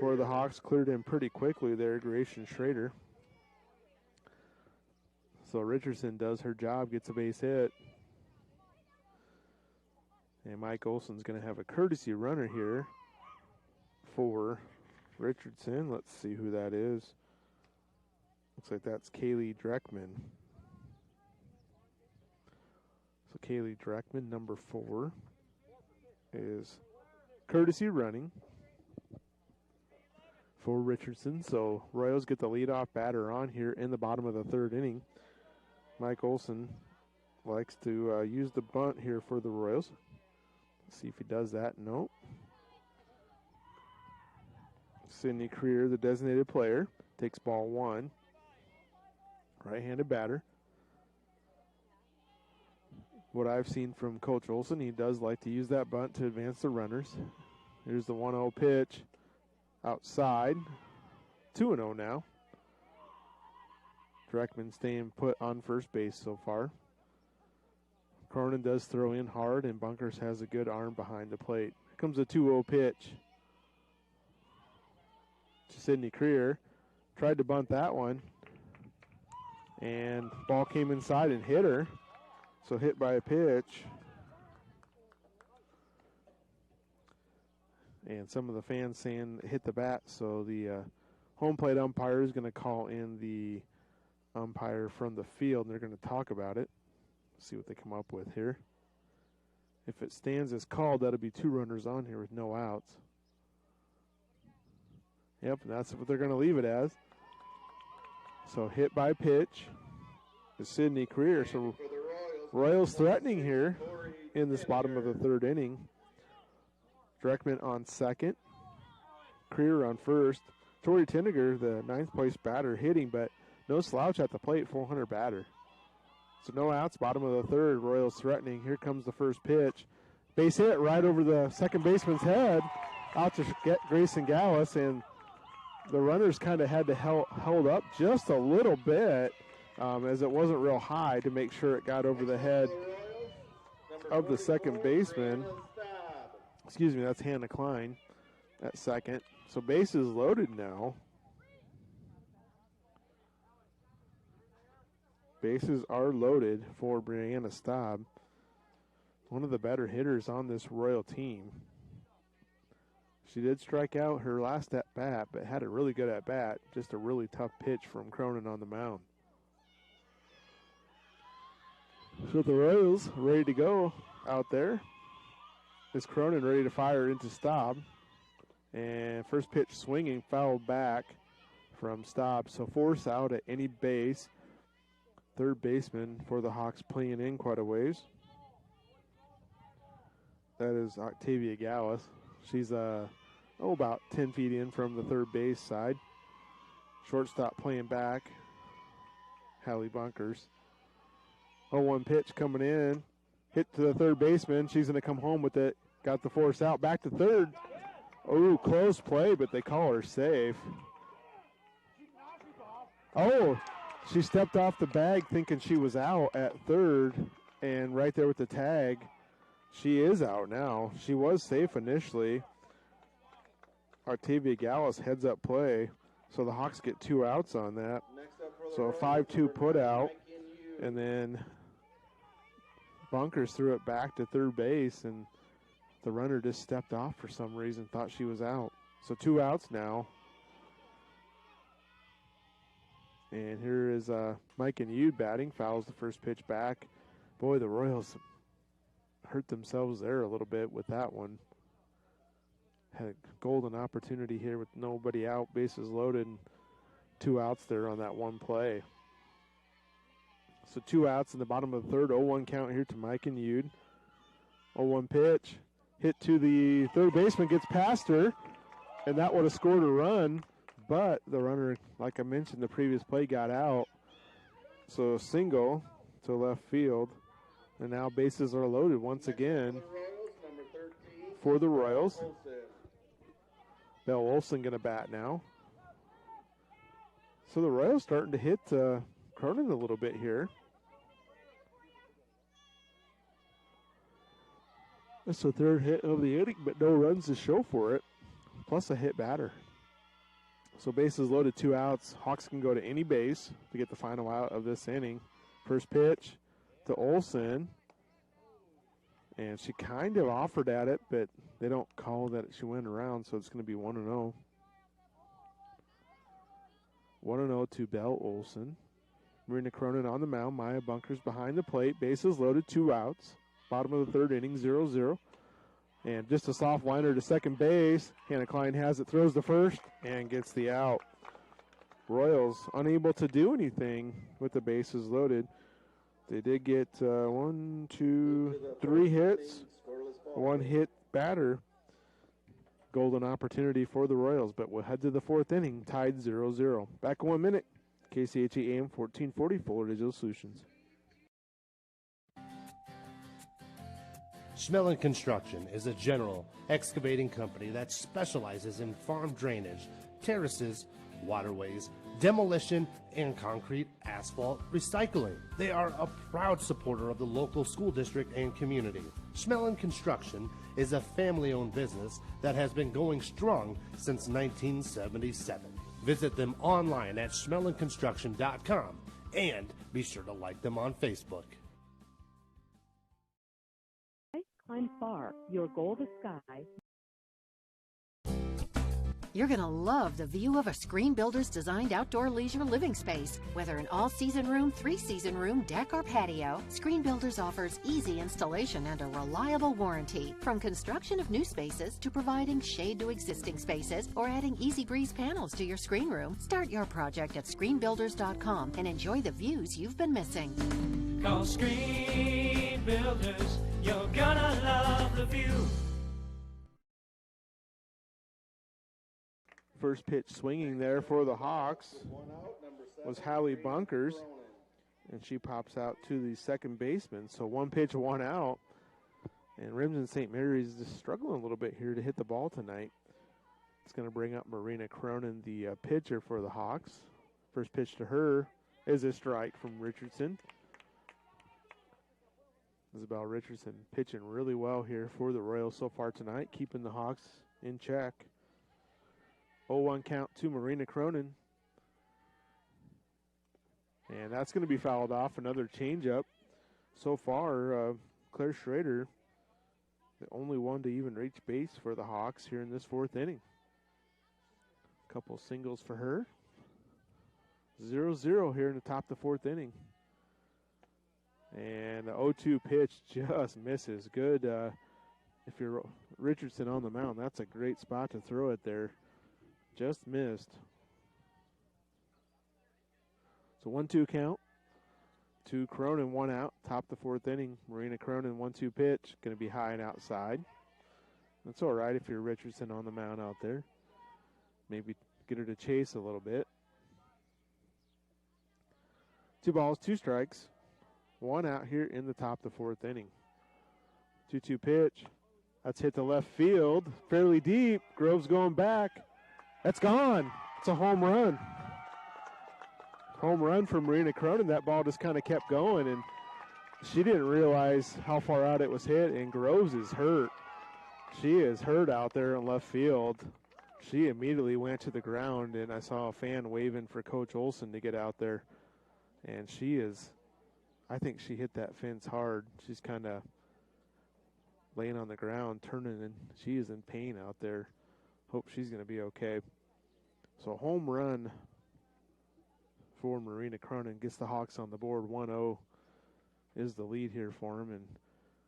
for the Hawks cleared in pretty quickly there, Grayson Schrader. So Richardson does her job, gets a base hit. And Mike Olson's going to have a courtesy runner here for Richardson. Let's see who that is. Looks like that's Kaylee Dreckman. So Kaylee Dreckman, number 4, is courtesy running for Richardson. So Royals get the leadoff batter on here in the bottom of the third inning. Mike Olson likes to use the bunt here for the Royals. Let's see if he does that. Nope. Sydney Creer, the designated player, takes ball 1. Right-handed batter. What I've seen from Coach Olson, he does like to use that bunt to advance the runners. Here's the 1-0 pitch outside. 2-0 now. Dreckman staying put on first base so far. Cronin does throw in hard, and Bunkers has a good arm behind the plate. Here comes a 2-0 pitch to Sydney Creer. Tried to bunt that one, and ball came inside and hit her. So hit by a pitch. And some of the fans saying hit the bat, so the home plate umpire is going to call in the umpire from the field, and they're going to talk about it. See what they come up with here. If it stands as called, that'll be 2 runners on here with no outs. Yep, that's what they're going to leave it as. So hit by pitch is Sidney Creer. So Royals threatening here in this bottom of the third inning. Dreckman on second. Creer on first. Tori Tinniger, the ninth place batter, hitting, but no slouch at the plate, 400 batter. So no outs, bottom of the third. Royals threatening. Here comes the first pitch. Base hit right over the second baseman's head. Out to get Grayson Gallus, and the runners kind of had to held up just a little bit as it wasn't real high to make sure it got over the head of the second baseman. Excuse me, that's Hannah Klein at second. So bases loaded now. Bases are loaded for Brianna Staub, one of the better hitters on this Royal team. She did strike out her last at-bat, but had a really good at-bat. Just a really tough pitch from Cronin on the mound. So the Royals ready to go out there. Is Cronin ready to fire into Staub. And first pitch swinging, fouled back from Staub. So force out at any base. Third baseman for the Hawks playing in quite a ways. That is Octavia Gallus. She's about 10 feet in from the third base side. Shortstop playing back. Hallie Bunkers. 0-1 pitch coming in. Hit to the third baseman. She's going to come home with it. Got the force out. Back to third. Oh, close play, but they call her safe. Oh, she stepped off the bag thinking she was out at third. And right there with the tag, she is out now. She was safe initially. Octavia Gallus heads up play. So the Hawks get 2 outs on that. So a 5-2 put out. And then Bunkers threw it back to third base, and the runner just stepped off for some reason, thought she was out. So 2 outs now. And here is Mike and Yude batting. Fouls the first pitch back. Boy, the Royals hurt themselves there a little bit with that one. Had a golden opportunity here with nobody out, bases loaded, and 2 outs there on that one play. So 2 outs in the bottom of the third. 0-1 count here to Mike and Yude. 0-1 pitch. Hit to the third baseman, gets past her, and that would have scored a run. But the runner, like I mentioned, the previous play got out. So single to left field. And now bases are loaded once again for the Royals. Belle Olsen going to bat now. So the Royals starting to hit Cronin a little bit here. That's the third hit of the inning, but no runs to show for it, plus a hit batter. So bases loaded, 2 outs. Hawks can go to any base to get the final out of this inning. First pitch to Olsen. And she kind of offered at it, but they don't call that she went around, so it's going to be 1-0. 1-0 to Belle Olsen. Marina Cronin on the mound. Maya Bunkers behind the plate. Bases loaded, 2 outs. Bottom of the third inning, 0-0. And just a soft liner to second base. Hannah Klein has it, throws the first, and gets the out. Royals unable to do anything with the bases loaded. They did get 1, 2, 3 hits. 1 hit batter. Golden opportunity for the Royals, but we'll head to the fourth inning, tied 0-0. Back in 1 minute. KCHE AM 1440, Fuller Digital Solutions. Schmelling Construction is a general excavating company that specializes in farm drainage, terraces, waterways, demolition, and concrete asphalt recycling. They are a proud supporter of the local school district and community. Schmelling Construction is a family-owned business that has been going strong since 1977. Visit them online at schmellingconstruction.com and be sure to like them on Facebook. Climb far, your goal the sky. You're going to love the view of a Screen Builder's designed outdoor leisure living space. Whether an all-season room, three-season room, deck, or patio, Screen Builders offers easy installation and a reliable warranty. From construction of new spaces to providing shade to existing spaces or adding Easy Breeze panels to your screen room, start your project at screenbuilders.com and enjoy the views you've been missing. Call Screen Builders. You're gonna love the view. First pitch swinging there for the Hawks was Hallie Bunkers, and she pops out to the second baseman. So 1 pitch, 1 out. And Remsen St. Mary's is just struggling a little bit here to hit the ball tonight. It's going to bring up Marina Cronin, the pitcher for the Hawks. First pitch to her is a strike from Richardson. Isabel Richardson pitching really well here for the Royals so far tonight, keeping the Hawks in check. 0-1 count to Marina Cronin. And that's going to be fouled off. Another changeup. So far, Claire Schrader, the only one to even reach base for the Hawks here in this fourth inning. A couple singles for her. 0-0 here in the top of the fourth inning. And the 0-2 pitch just misses. Good if you're Richardson on the mound. That's a great spot to throw it there. Just missed. So 1-2 count to Cronin, 1 out. Top the fourth inning. Marina Cronin, 1-2 pitch. Going to be high and outside. That's all right if you're Richardson on the mound out there. Maybe get her to chase a little bit. 2 balls, 2 strikes. 1 out here in the top of the fourth inning. 2-2 pitch. That's hit to left field. Fairly deep. Grove's going back. That's gone. It's a home run. Home run from Marina Cronin. That ball just kind of kept going, and she didn't realize how far out it was hit, and Groves is hurt. She is hurt out there in left field. She immediately went to the ground, and I saw a fan waving for Coach Olson to get out there. And she is, I think she hit that fence hard. She's kind of laying on the ground, turning, and she is in pain out there. Hope she's going to be okay. So home run for Marina Cronin gets the Hawks on the board. 1-0 is the lead here for him, and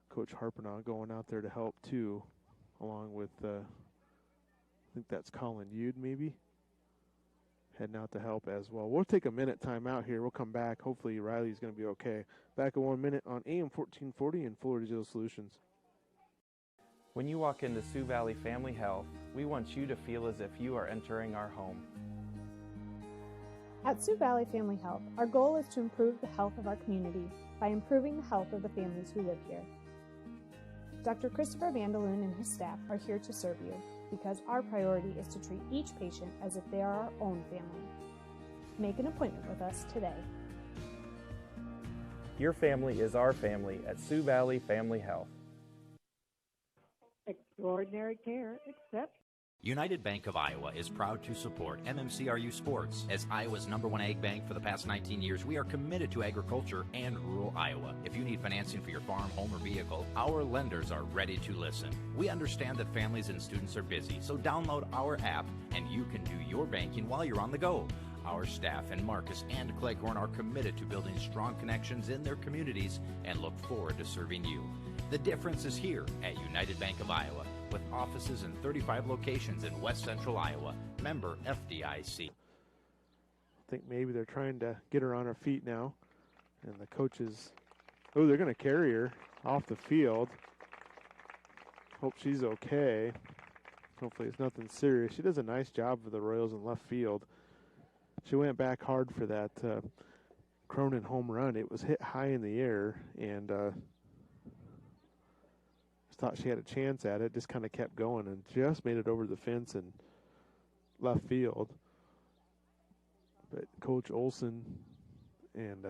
Coach Harpenaugh going out there to help too, along with I think that's Colin Yude maybe heading out to help as well. We'll take a minute timeout here. We'll come back. Hopefully Riley's going to be okay. Back in 1 minute on AM 1440 and Fuller Digital Solutions. When you walk into Sioux Valley Family Health, we want you to feel as if you are entering our home. At Sioux Valley Family Health, our goal is to improve the health of our community by improving the health of the families who live here. Dr. Christopher Vandaloon and his staff are here to serve you because our priority is to treat each patient as if they are our own family. Make an appointment with us today. Your family is our family at Sioux Valley Family Health. Extraordinary care, except United Bank of Iowa is proud to support MMCRU Sports. As Iowa's #1 ag bank for the past 19 years, we are committed to agriculture and rural Iowa. If you need financing for your farm, home, or vehicle, our lenders are ready to listen. We understand that families and students are busy, so download our app and you can do your banking while you're on the go. Our staff in Marcus and Cleghorn are committed to building strong connections in their communities and look forward to serving you. The difference is here at United Bank of Iowa, with offices in 35 locations in West Central Iowa. Member FDIC. I think maybe they're trying to get her on her feet now. And the coaches, oh, they're going to carry her off the field. Hope she's okay. Hopefully it's nothing serious. She does a nice job for the Royals in left field. She went back hard for that Cronin home run. It was hit high in the air, and thought she had a chance at it, just kind of kept going and just made it over the fence and left field. But Coach Olson and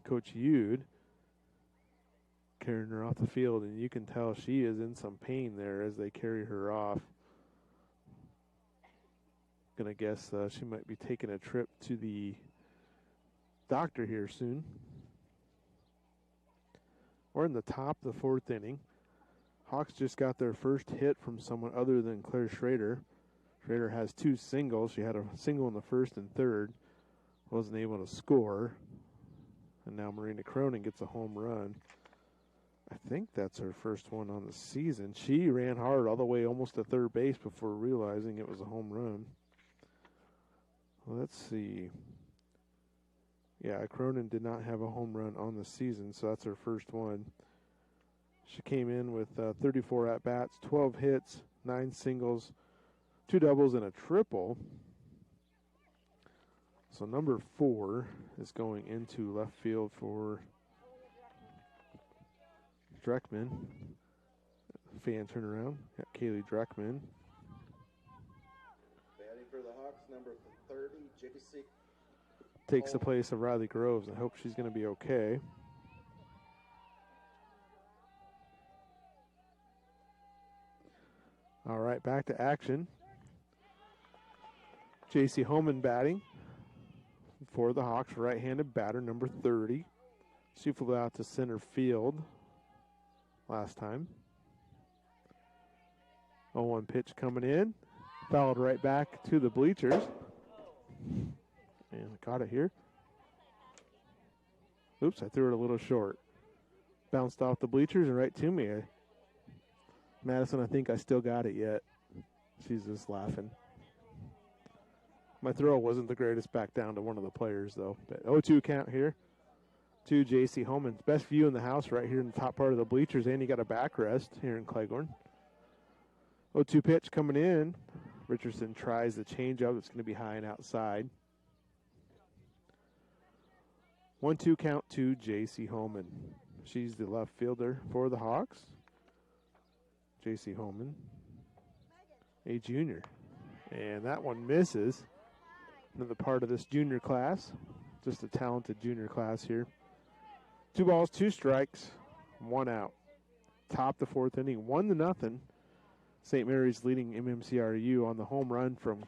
Coach Yude carrying her off the field, and you can tell she is in some pain there as they carry her off. Gonna guess she might be taking a trip to the doctor here soon. We're in the top of the fourth inning. Hawks just got their first hit from someone other than Claire Schrader. Schrader has 2 singles. She had a single in the first and third. Wasn't able to score. And now Marina Cronin gets a home run. I think that's her first one on the season. She ran hard all the way almost to third base before realizing it was a home run. Well, let's see. Yeah, Cronin did not have a home run on the season, so that's her first one. She came in with 34 at-bats, 12 hits, 9 singles, 2 doubles, and a triple. So number 4 is going into left field for Dreckman. Fan turnaround. Got Kaylee Dreckman. Batting for the Hawks, number 30, JC. Takes the place of Riley Groves. I hope she's going to be okay. All right, back to action. J.C. Homan batting for the Hawks, right-handed batter, number 30. She flew out to center field last time. 0-1 pitch coming in. Fouled right back to the bleachers. And got it here. Oops, I threw it a little short. Bounced off the bleachers and right to me. Madison, I think I still got it yet. She's just laughing. My throw wasn't the greatest back down to one of the players, though. But 0-2 count here to J.C. Homan. Best view in the house right here in the top part of the bleachers, and you got a backrest here in Cleghorn. 0-2 pitch coming in. Richardson tries the changeup. It's going to be high and outside. 1-2 count to J.C. Homan. She's the left fielder for the Hawks. J.C. Homan, a junior. And that one misses. Another part of this junior class. Just a talented junior class here. 2 balls, 2 strikes, 1 out. Top the 4th inning, 1-0. St. Mary's leading MMCRU on the home run from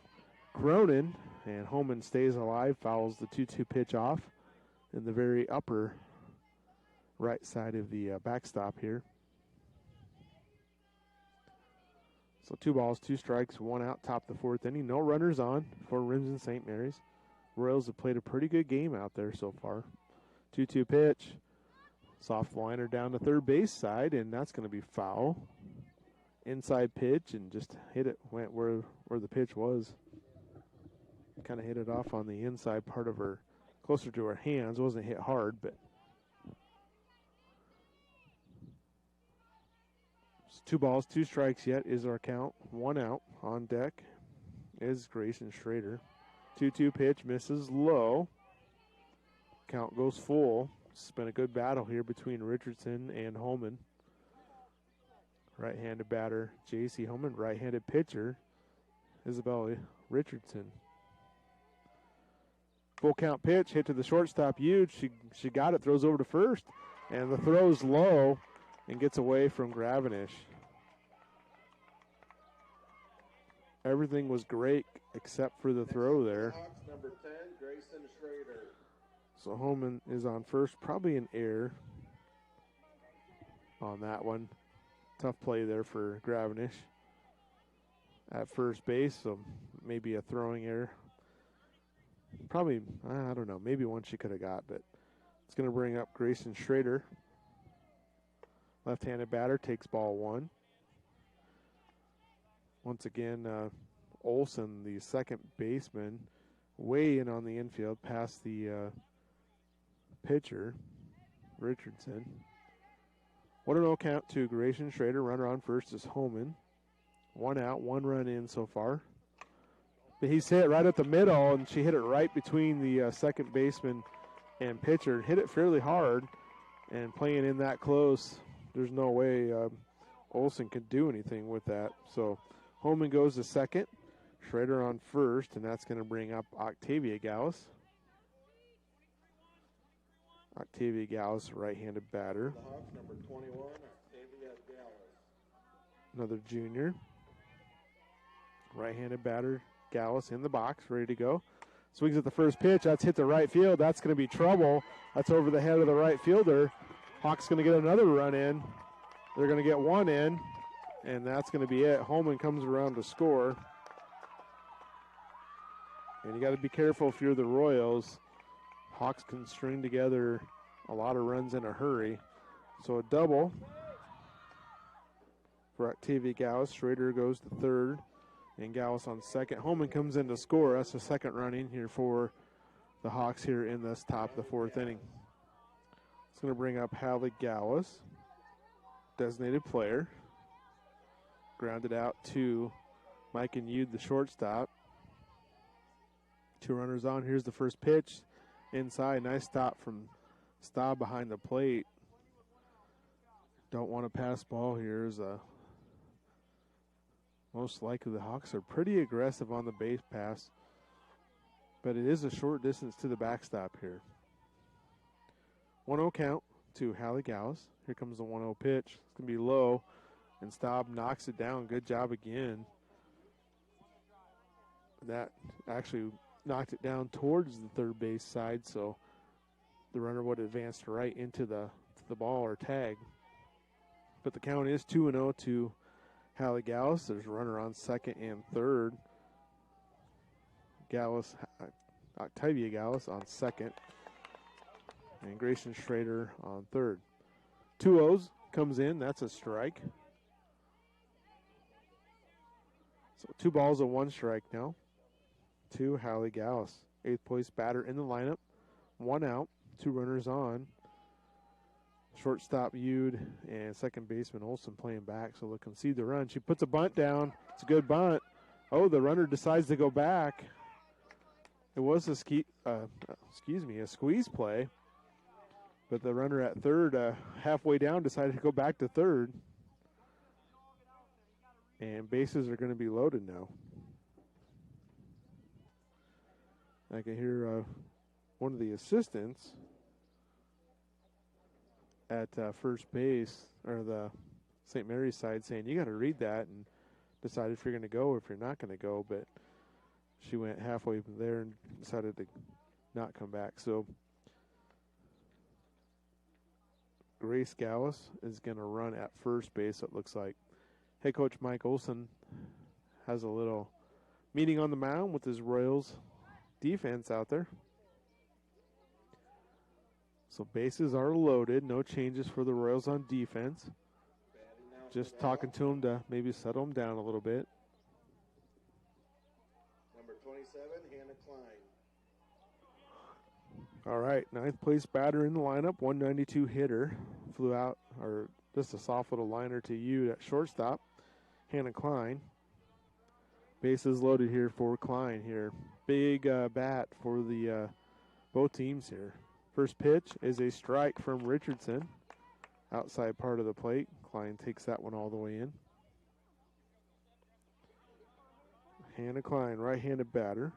Cronin. And Homan stays alive, fouls the 2-2 pitch off in the very upper right side of the backstop here. So 2 balls, 2 strikes, 1 out, top the 4th inning. No runners on for Remsen St. Mary's. Royals have played a pretty good game out there so far. 2-2 pitch. Soft liner down the third base side, and that's going to be foul. Inside pitch, and just hit it, went where the pitch was. Kind of hit it off on the inside part of her, closer to her hands. Wasn't hit hard, but 2 balls, 2 strikes yet is our count. 1 out. On deck is Grayson Schrader. 2-2 pitch, misses low. Count goes full. It's been a good battle here between Richardson and Homan. Right-handed batter, J.C. Homan. Right-handed pitcher, Isabella Richardson. Full count pitch, hit to the shortstop, huge. She got it, throws over to first. And the throw's low and gets away from Gravenish. Everything was great except for the throw there. Hawks, number 10, Grayson Schrader. So Homan is on first, probably an error on that one. Tough play there for Gravenish at first base, so maybe a throwing error. Probably, I don't know, maybe one she could have got, but it's going to bring up Grayson Schrader. Left-handed batter takes ball 1. Once again, Olsen, the second baseman, way in on the infield past the pitcher, Richardson. 1-0 count to Grayson Schrader. Runner on first is Homan. 1 out, 1 run in so far. But he's hit right at the middle, and she hit it right between the second baseman and pitcher. Hit it fairly hard, and playing in that close, there's no way Olsen could do anything with that. So Homan goes to second, Schrader on first, and that's going to bring up Octavia Gallus. Octavia Gallus, right-handed batter. The Hawks, number 21, Octavia Gallus. Another junior. Right-handed batter, Gallus in the box, ready to go. Swings at the first pitch. That's hit the right field. That's going to be trouble. That's over the head of the right fielder. Hawks going to get another run in. They're going to get 1 in, and that's going to be it. Homan comes around to score. And you got to be careful if you're the Royals. Hawks can string together a lot of runs in a hurry. So a double for Octavia Gallus. Schrader goes to third, and Gallus on second. Holman comes in to score. That's the second running here for the Hawks here in this top of the fourth inning. It's going to bring up Hallie Gallus, designated player. Grounded out to Mike and Yude, the shortstop. 2 runners on. Here's the first pitch. Inside. Nice stop from Staub behind the plate. Don't want to pass ball here. Most likely the Hawks are pretty aggressive on the base pass, but it is a short distance to the backstop here. 1-0 count to Hallie Gallus. Here comes the 1-0 pitch. It's going to be low, and Staub knocks it down. Good job again. That actually knocked it down towards the third base side, so the runner would advance right into the ball or tag. But the count is 2-0 to Hallie Gallus. There's a runner on second and third. Octavia Gallus on second, and Grayson Schrader on third. 2-0s comes in. That's a strike. So 2 balls and 1 strike now to Hallie Gallus. 8th place batter in the lineup. 1 out, 2 runners on. Shortstop Yude and second baseman Olson playing back, so they'll concede the run. She puts a bunt down. It's a good bunt. Oh, the runner decides to go back. It was a squeeze play, but the runner at third, halfway down, decided to go back to third. And bases are going to be loaded now. I can hear one of the assistants at first base, or the St. Mary's side, saying, you got to read that and decide if you're going to go or if you're not going to go. But she went halfway from there and decided to not come back. So Grace Gallus is going to run at first base, it looks like. Head coach Mike Olson has a little meeting on the mound with his Royals defense out there. So bases are loaded. No changes for the Royals on defense. Just talking to them to maybe settle them down a little bit. Number 27, Hannah Klein. All right, 9th place batter in the lineup, 192 hitter. Flew out, or just a soft little liner to you at shortstop. Hannah Klein. Bases loaded here for Klein here. Big bat for the both teams here. First pitch is a strike from Richardson. Outside part of the plate. Klein takes that one all the way in. Hannah Klein, right-handed batter.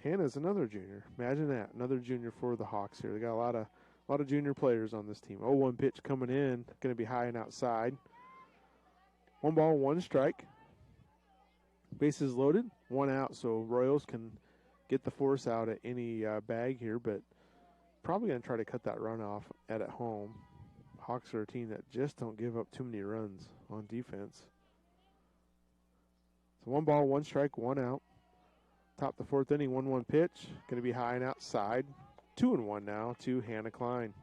Hannah's another junior. Imagine that, another junior for the Hawks here. They got a lot of junior players on this team. 0-1 pitch coming in, going to be high and outside. 1 ball, 1 strike. Bases loaded, 1 out, so Royals can get the force out at any bag here, but probably going to try to cut that run off at home. Hawks are a team that just don't give up too many runs on defense. So 1 ball, 1 strike, 1 out. Top the 4th inning, 1-1 pitch. Going to be high and outside. 2-1 now to Hannah Klein.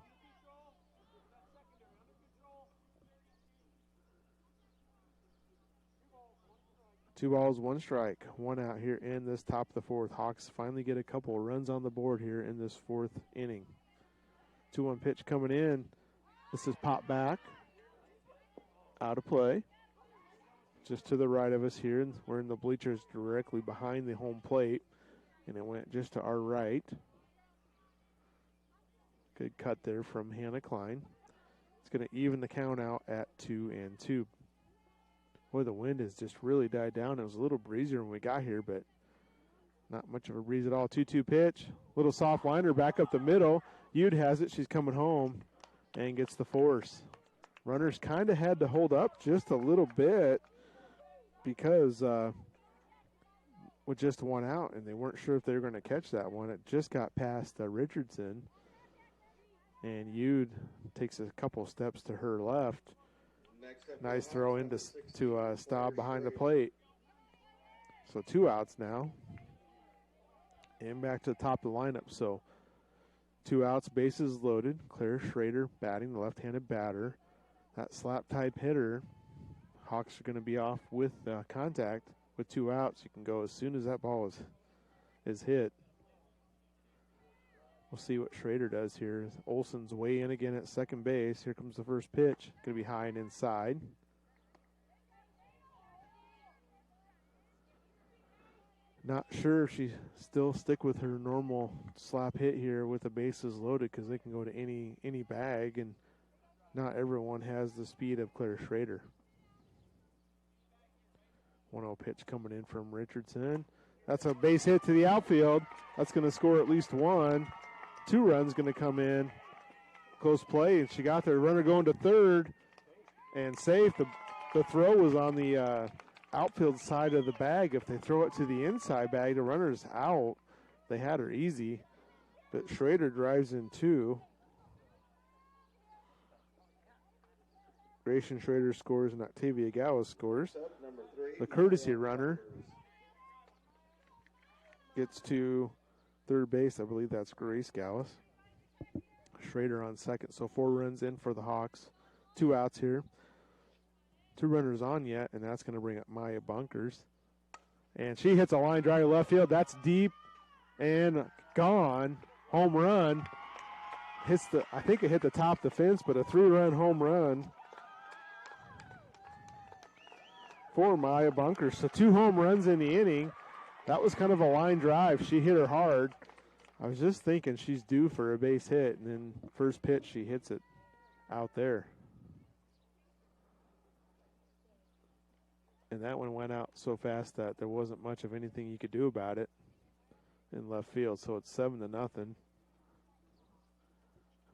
Two balls, 1 strike, 1 out here in this top of the 4th. Hawks finally get a couple of runs on the board here in this 4th inning. 2-1 pitch coming in. This is popped back. Out of play. Just to the right of us here. We're in the bleachers directly behind the home plate. And it went just to our right. Good cut there from Hannah Klein. It's going to even the count out at 2-2. Boy, the wind has just really died down. It was a little breezier when we got here, but not much of a breeze at all. 2-2 pitch. Little soft liner back up the middle. Yude has it. She's coming home and gets the force. Runners kind of had to hold up just a little bit because with just 1 out, and they weren't sure if they were going to catch that one. It just got past Richardson, and Yude takes a couple steps to her left. Nice throw into to Staub behind the plate. So 2 outs now. And back to the top of the lineup. So 2 outs, bases loaded. Claire Schrader batting, the left-handed batter. That slap type hitter. Hawks are going to be off with contact with 2 outs. You can go as soon as that ball is hit. We'll see what Schrader does here. Olson's way in again at second base. Here comes the first pitch. Going to be high and inside. Not sure if she still stick with her normal slap hit here with the bases loaded, because they can go to any bag, and not everyone has the speed of Claire Schrader. 1-0 pitch coming in from Richardson. That's a base hit to the outfield. That's going to score at least 1. 2 runs going to come in. Close play, and she got there. Runner going to third, and safe. The throw was on the outfield side of the bag. If they throw it to the inside bag, the runner's out. They had her easy, but Schrader drives in 2. Grayson Schrader scores and Octavia Gallus scores. The courtesy runner gets to third base. I believe that's Grace Gallus. Schrader on second. So 4 runs in for the Hawks. 2 outs here. 2 runners on yet, and that's going to bring up Maya Bunkers. And she hits a line drive to left field. That's deep and gone. Home run. I think it hit the top of the fence, but a 3-run home run for Maya Bunkers. So 2 home runs in the inning. That was kind of a line drive. She hit her hard. I was just thinking she's due for a base hit, and then first pitch she hits it out there. And that one went out so fast that there wasn't much of anything you could do about it in left field. So it's 7-0. And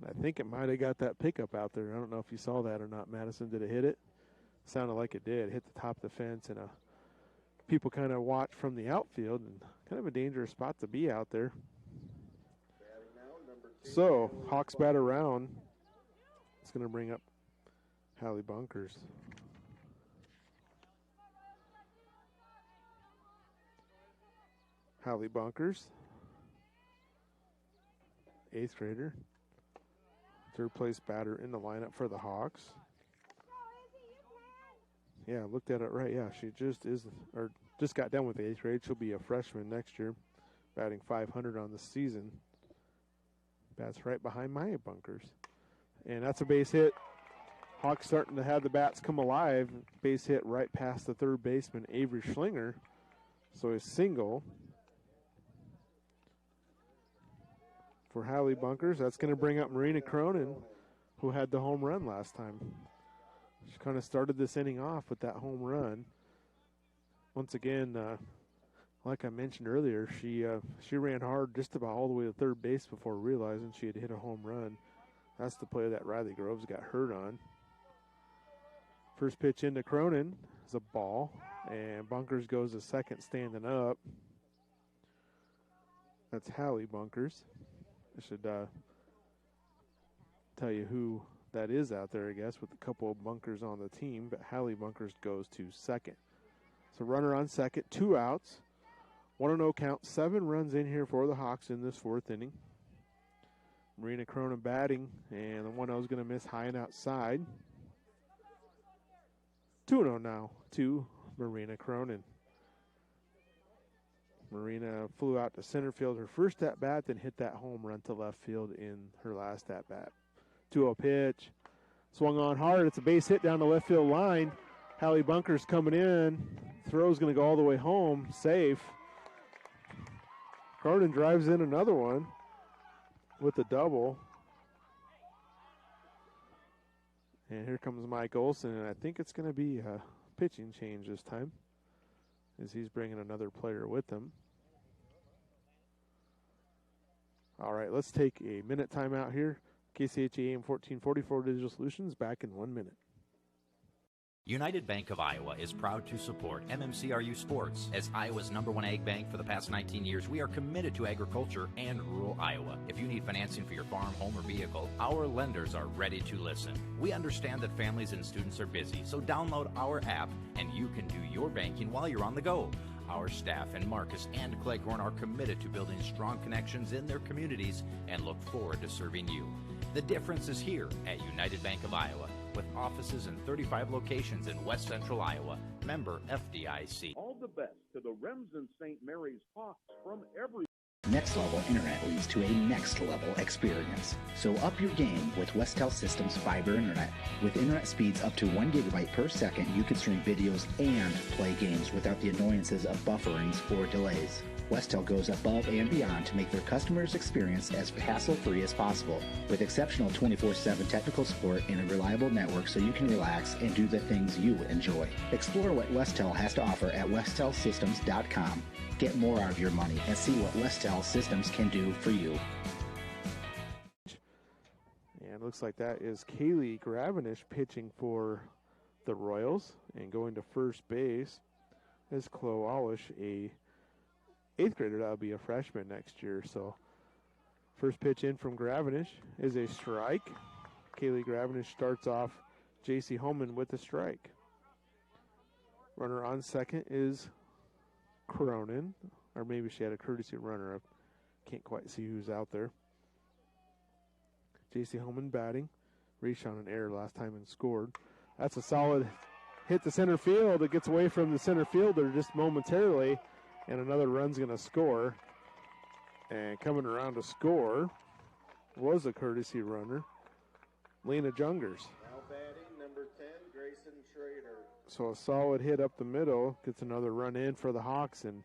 I think it might have got that pickup out there. I don't know if you saw that or not, Madison. Did it hit it? Sounded like it did. Hit the top of the fence, and people kind of watch from the outfield, and kind of a dangerous spot to be out there. So Hawks bat around. It's going to bring up Hallie Bunkers. Hallie Bunkers, 8th grader, 3rd place batter in the lineup for the Hawks. Yeah, looked at it right. Yeah, she just got done with the 8th grade. She'll be a freshman next year, batting .500 on the season. Bats right behind Maya Bunkers. And that's a base hit. Hawks starting to have the bats come alive. Base hit right past the 3rd baseman, Avery Schlinger. So a single for Hallie Bunkers. That's going to bring up Marina Cronin, who had the home run last time. She kind of started this inning off with that home run. Once again, like I mentioned earlier, she ran hard just about all the way to 3rd base before realizing she had hit a home run. That's the play that Riley Groves got hurt on. First pitch into Cronin is a ball, and Bunkers goes to second standing up. That's Hallie Bunkers. I should tell you who that is out there, I guess, with a couple of Bunkers on the team, but Hallie Bunkers goes to second. So runner on second, 2 outs, 1-0 count, 7 runs in here for the Hawks in this 4th inning. Marina Cronin batting, and the 1-0 is going to miss high and outside. 2-0 now to Marina Cronin. Marina flew out to center field her first at-bat, then hit that home run to left field in her last at-bat. 2-0 pitch. Swung on hard. It's a base hit down the left field line. Hallie Bunkers coming in. Throw's going to go all the way home. Safe. Cronin drives in another one with a double. And here comes Mike Olson, and I think it's going to be a pitching change this time, as he's bringing another player with him. All right, let's take a minute timeout here. KCHA AM 1444 Digital Solutions back in 1 minute. United Bank of Iowa is proud to support MMCRU sports. As Iowa's #1 ag bank for the past 19 years, we are committed to agriculture and rural Iowa. If you need financing for your farm, home, or vehicle, our lenders are ready to listen. We understand that families and students are busy, so download our app and you can do your banking while you're on the go. Our staff in Marcus and Cleghorn are committed to building strong connections in their communities and look forward to serving you. The difference is here at United Bank of Iowa, with offices in 35 locations in West Central Iowa. Member FDIC. All the best to the Remsen St. Mary's Hawks from every... Next Level Internet leads to a next level experience. So up your game with Westel Systems Fiber Internet. With internet speeds up to 1 gigabyte per second, you can stream videos and play games without the annoyances of bufferings or delays. Westel goes above and beyond to make their customers' experience as hassle-free as possible, with exceptional 24/7 technical support and a reliable network so you can relax and do the things you enjoy. Explore what Westel has to offer at westelsystems.com. Get more out of your money and see what Westel Systems can do for you. And it looks like that is Kaylee Gravenish pitching for the Royals, and going to first base is Chloe Wallish, a 8th grader. That'll be a freshman next year. So first pitch in from Gravenish is a strike. Kaylee Gravenish starts off J.C. Holman with a strike. Runner on second is Cronin, or maybe she had a courtesy runner. I can't quite see who's out there. J.C. Holman batting. Reached on an error last time and scored. That's a solid hit to center field. It gets away from the center fielder just momentarily, and another run's going to score. And coming around to score was a courtesy runner, Lena Jungers. Now batting, number 10, Grayson Schrader. So a solid hit up the middle, gets another run in for the Hawks, and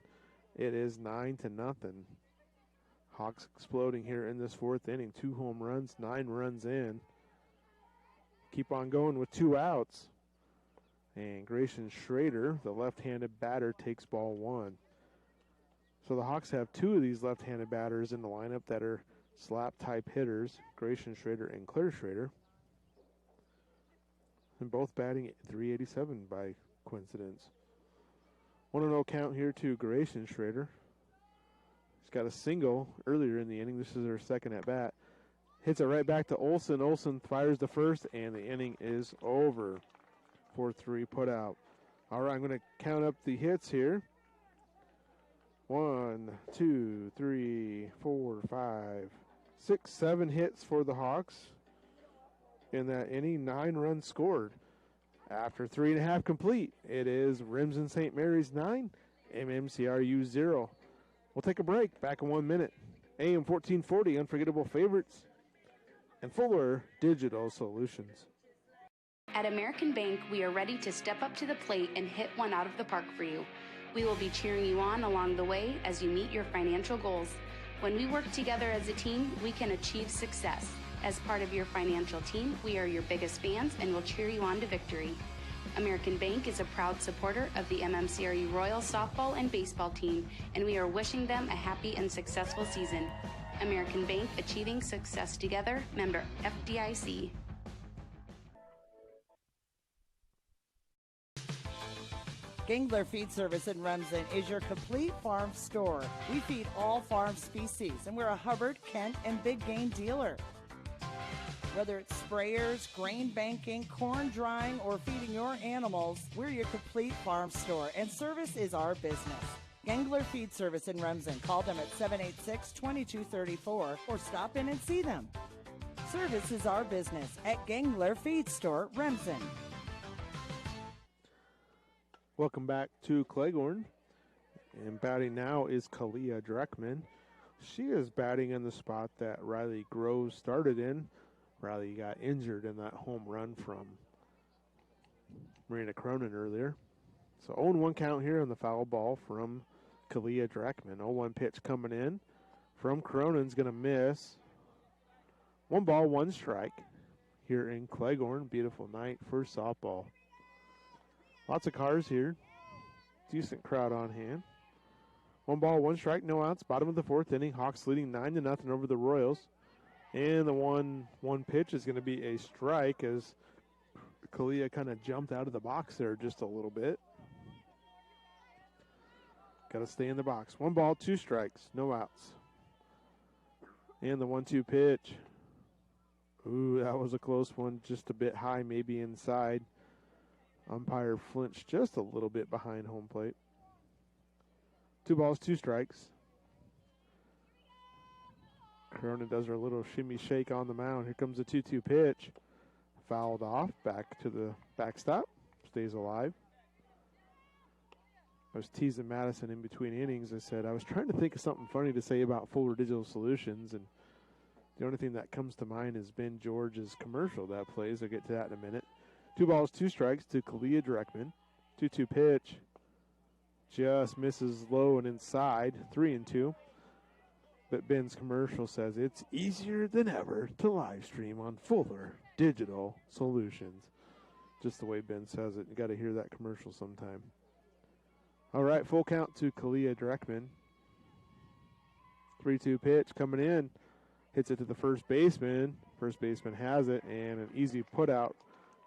it is 9-0. Hawks exploding here in this 4th inning. 2 home runs, 9 runs in. Keep on going with 2 outs. And Grayson Schrader, the left-handed batter, takes ball 1. So the Hawks have 2 of these left-handed batters in the lineup that are slap-type hitters, Grayson Schrader and Claire Schrader. And both batting at .387 by coincidence. 1-0 count here to Grayson Schrader. He's got a single earlier in the inning. This is her second at bat. Hits it right back to Olson. Olson fires the first, and the inning is over. 4-3 put out. All right, I'm going to count up the hits here. 1, 2, 3, 4, 5, 6, 7 hits for the Hawks in that inning. 9 runs scored. After 3.5 complete, it is Remsen St. Mary's 9, MMCRU 0. We'll take a break. Back in 1 minute. AM 1440, Unforgettable Favorites, and Fuller Digital Solutions. At American Bank, we are ready to step up to the plate and hit one out of the park for you. We will be cheering you on along the way as you meet your financial goals. When we work together as a team, we can achieve success. As part of your financial team, we are your biggest fans and will cheer you on to victory. American Bank is a proud supporter of the MMCRU Royal softball and baseball team, and we are wishing them a happy and successful season. American Bank, achieving success together, member FDIC. Gangler Feed Service in Remsen is your complete farm store. We feed all farm species, and we're a Hubbard, Kent, and big game dealer. Whether it's sprayers, grain banking, corn drying, or feeding your animals, we're your complete farm store, and service is our business. Gangler Feed Service in Remsen. Call them at 786-2234 or stop in and see them. Service is our business at Gangler Feed Store, Remsen. Welcome back to Cleghorn. And batting now is Kalia Dreckman. She is batting in the spot that Riley Groves started in. Riley got injured in that home run from Marina Cronin earlier. So 0-1 count here on the foul ball from Kalia Dreckman. 0-1 pitch coming in from Cronin's going to miss. 1 ball, 1 strike here in Cleghorn. Beautiful night for softball. Lots of cars here. Decent crowd on hand. 1 ball, 1 strike, no outs. Bottom of the 4th inning. Hawks leading 9-0 over the Royals. And the 1-1 pitch is going to be a strike as Kalia kind of jumped out of the box there just a little bit. Got to stay in the box. 1 ball, 2 strikes, no outs. And the 1-2 pitch. Ooh, that was a close one. Just a bit high, maybe inside. Umpire flinched just a little bit behind home plate. 2 balls, 2 strikes. Cronin does her little shimmy shake on the mound. Here comes the 2-2 pitch. Fouled off, back to the backstop. Stays alive. I was teasing Madison in between innings. I said I was trying to think of something funny to say about Fuller Digital Solutions, and the only thing that comes to mind is Ben George's commercial that plays. I'll get to that in a minute. 2 balls, 2 strikes to Kalia Dreckman. 2-2 pitch. Just misses low and inside. 3-2. But Ben's commercial says it's easier than ever to live stream on Fuller Digital Solutions. Just the way Ben says it. You got to hear that commercial sometime. All right, full count to Kalia Dreckman. 3-2 pitch coming in. Hits it to the first baseman. First baseman has it, and an easy put out.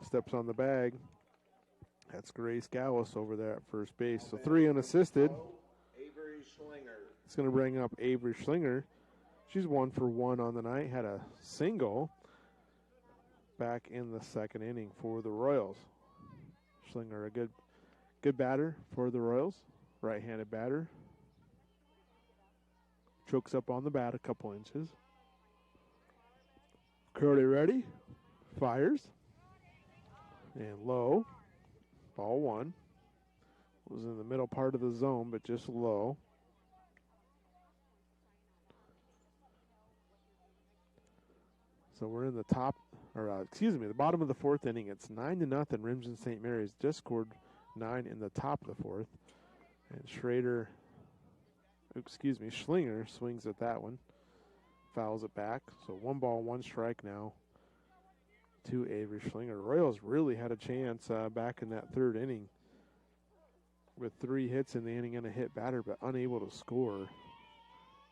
Steps on the bag. That's Grace Gallus over there at first base. So 3 unassisted. Avery Schlinger. It's going to bring up Avery Schlinger. She's 1 for 1 on the night. Had a single back in the second inning for the Royals. Schlinger, a good batter for the Royals. Right-handed batter. Chokes up on the bat a couple inches. Curly ready. Fires. And low. Ball 1. Was in the middle part of the zone, but just low. So we're in the the bottom of the 4th inning. It's 9-0. Remsen St. Mary's just scored 9 in the top of the 4th. And Schlinger swings at that one. Fouls it back. So 1 ball, 1 strike now to Avery Schlinger. Royals really had a chance back in that 3rd inning with 3 hits in the inning and a hit batter, but unable to score.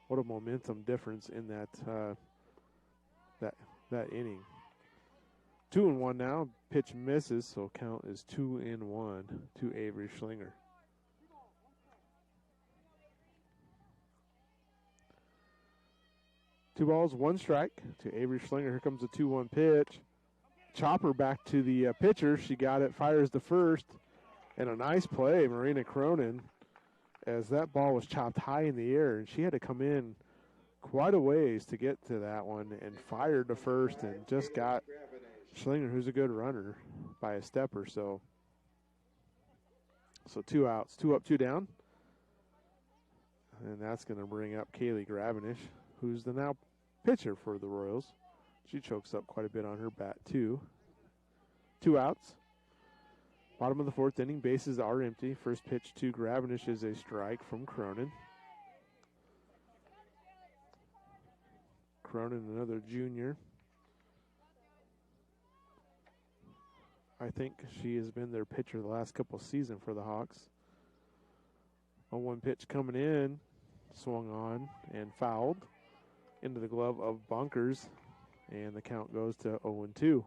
What a momentum difference in that inning. 2-1 now. Pitch misses, so count is 2-1 to Avery Schlinger. Two balls, 1 strike to Avery Schlinger. Here comes a 2-1 pitch. Chopper back to the pitcher. She got it, fires the first. And a nice play, Marina Cronin, as that ball was chopped high in the air, and she had to come in quite a ways to get to that one and fired the first and just got Schlinger, who's a good runner, by a step or so. So 2 outs, 2 up, 2 down. And that's going to bring up Kaylee Gravenish, who's the now pitcher for the Royals. She chokes up quite a bit on her bat, too. 2 outs. Bottom of the 4th inning, bases are empty. First pitch to Gravenish is a strike from Cronin. Cronin, another junior. I think she has been their pitcher the last couple seasons for the Hawks. 0-1 pitch coming in, swung on and fouled into the glove of Bunkers, and the count goes to 0-2.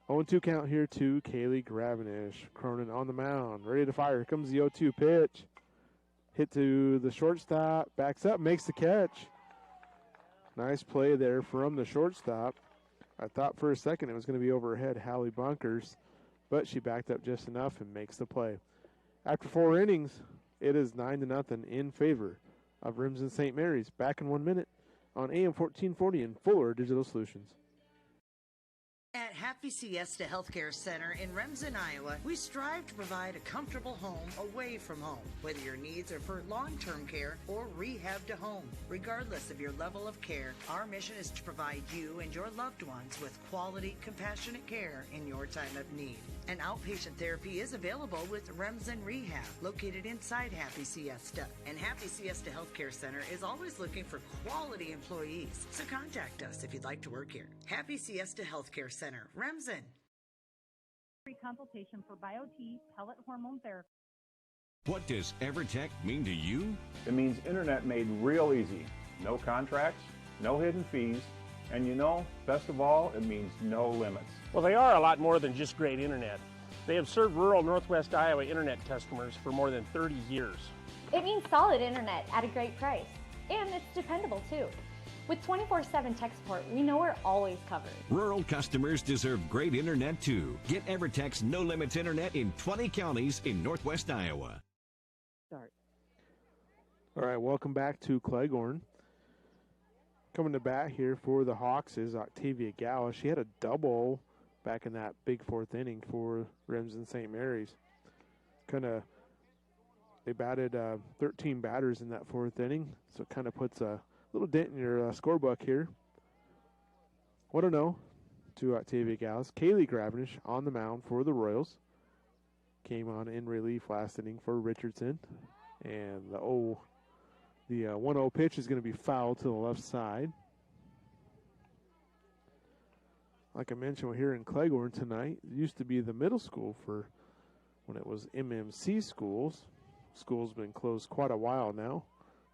Oh, 2 count here to Kaylee Gravenish. Cronin on the mound, ready to fire. Here comes the 0-2 pitch. Hit to the shortstop, backs up, makes the catch. Nice play there from the shortstop. I thought for a second it was going to be overhead Hallie Bunkers, but she backed up just enough and makes the play. After 4 innings, it is 9-0 in favor of Remsen St. Mary's. Back in 1 minute on AM 1440 and Fuller Digital Solutions. At Happy Siesta Healthcare Center in Remsen, Iowa, we strive to provide a comfortable home away from home, whether your needs are for long-term care or rehab to home. Regardless of your level of care, our mission is to provide you and your loved ones with quality, compassionate care in your time of need. An outpatient therapy is available with Remsen Rehab, located inside Happy Siesta. And Happy Siesta Healthcare Center is always looking for quality employees, so contact us if you'd like to work here. Happy Siesta Healthcare Center, Remsen. Free consultation for BioT pellet hormone therapy. What does EverTech mean to you? It means internet made real easy. No contracts, no hidden fees, and best of all, it means no limits. Well, they are a lot more than just great internet. They have served rural Northwest Iowa internet customers for more than 30 years. It means solid internet at a great price, and it's dependable too. With 24/7 tech support, we know we're always covered. Rural customers deserve great internet too. Get EverTech's No Limits Internet in 20 counties in Northwest Iowa. Start. All right, welcome back to Cleghorn. Coming to bat here for the Hawks is Octavia Gallus. She had a double back in that big fourth inning for Remsen St. Mary's. They batted 13 batters in that fourth inning, so it kind of puts a little dent in your scorebook here. 1-0 to Octavia Gallus. Kaylee Gravenish on the mound for the Royals. Came on in relief last inning for Richardson. And the 1-0 pitch is going to be fouled to the left side. Like I mentioned, we're here in Cleghorn tonight. It used to be the middle school for when it was MMC schools. School's been closed quite a while now,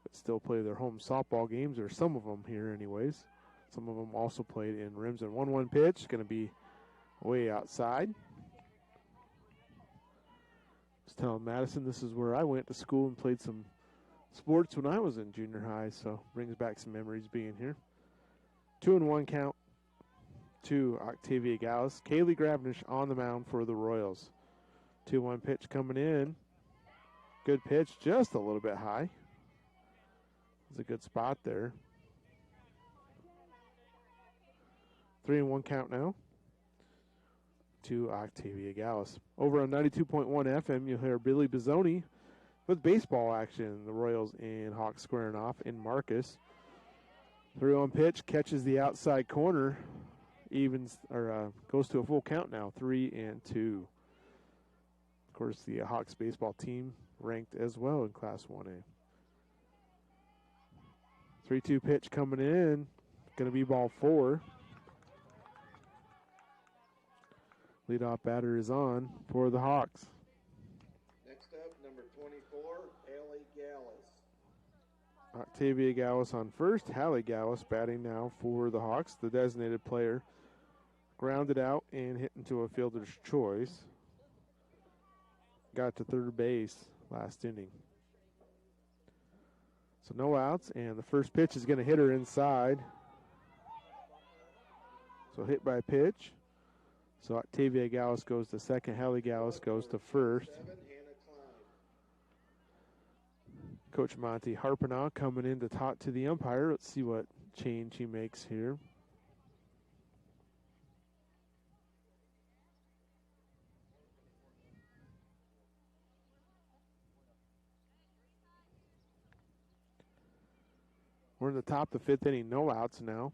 but still play their home softball games, or some of them here anyways. Some of them also played in Remsen. 1-1 pitch, going to be way outside. I was telling Madison this is where I went to school and played some sports when I was in junior high, so brings back some memories being here. 2-1 count to Octavia Gallus. Kaylee Gravenish on the mound for the Royals. 2-1 pitch coming in. Good pitch, just a little bit high. It's a good spot there. 3-1 count now to Octavia Gallus. Over on 92.1 FM, you'll hear Billy Bizzoni with baseball action. The Royals and Hawks squaring off in Marcus. 3-1 pitch, catches the outside corner, goes to a full count now, 3-2. Of course, the Hawks baseball team ranked as well in Class 1A. 3-2 pitch coming in, going to be ball 4. Leadoff batter is on for the Hawks. Next up, number 24, Hallie Gallus. Octavia Gallus on first. Hallie Gallus batting now for the Hawks, the designated player. Grounded out and hit into a fielder's choice. Got to third base last inning. So no outs, and the first pitch is going to hit her inside. So hit by pitch. So Octavia Gallus goes to second. Hallie Gallus goes to first. Coach Monty Harpenow coming in to talk to the umpire. Let's see what change he makes here. We're in the top of the fifth inning, no outs now.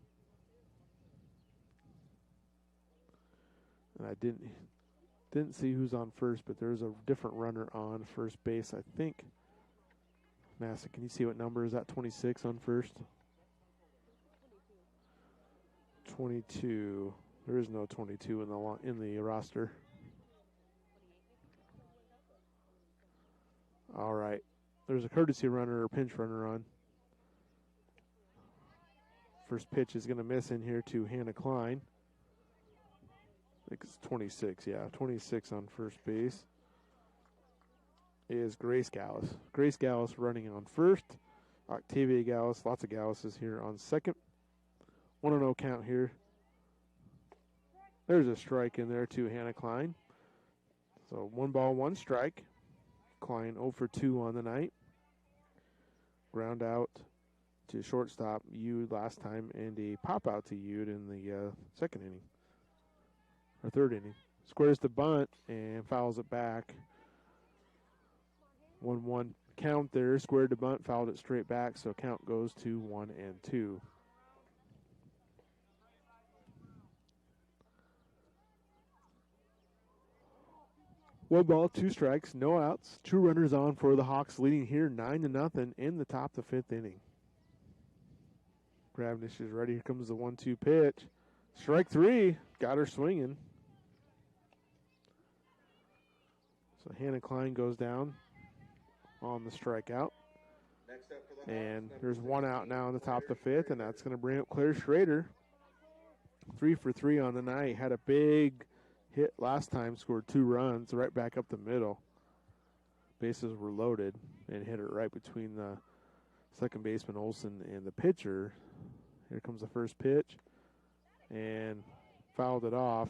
And I didn't see who's on first, but there's a different runner on first base, I think. Massa, can you see what number is that? 26 on first? 22. There is no 22 in the roster. All right. There's a courtesy runner or pinch runner on. First pitch is going to miss in here to Hannah Klein. I think it's 26, yeah. 26 on first base is Grace Gallus. Grace Gallus running on first. Octavia Gallus, lots of Galluses here on second. 1-0 count here. There's a strike in there to Hannah Klein. So 1 ball, 1 strike. Klein 0 for 2 on the night. Ground out to shortstop Yude last time, and a pop out to Yude in the second inning. Or third inning. Squares the bunt and fouls it back. 1-1 count there. Squared the bunt, fouled it straight back, so count goes to 1-2. One ball, 2 strikes, no outs. 2 runners on for the Hawks, leading here 9-0 in the top of the 5th inning. Gravenish is ready. Here comes the 1-2 pitch. Strike 3. Got her swinging. So Hannah Klein goes down on the strikeout. Next up for the and there's 1 out now in the top of the 5th, and that's going to bring up Claire Schrader. 3 for 3 on the night. Had a big hit last time, scored 2 runs right back up the middle. Bases were loaded and hit it right between the second baseman Olsen and the pitcher. Here comes the first pitch, and fouled it off.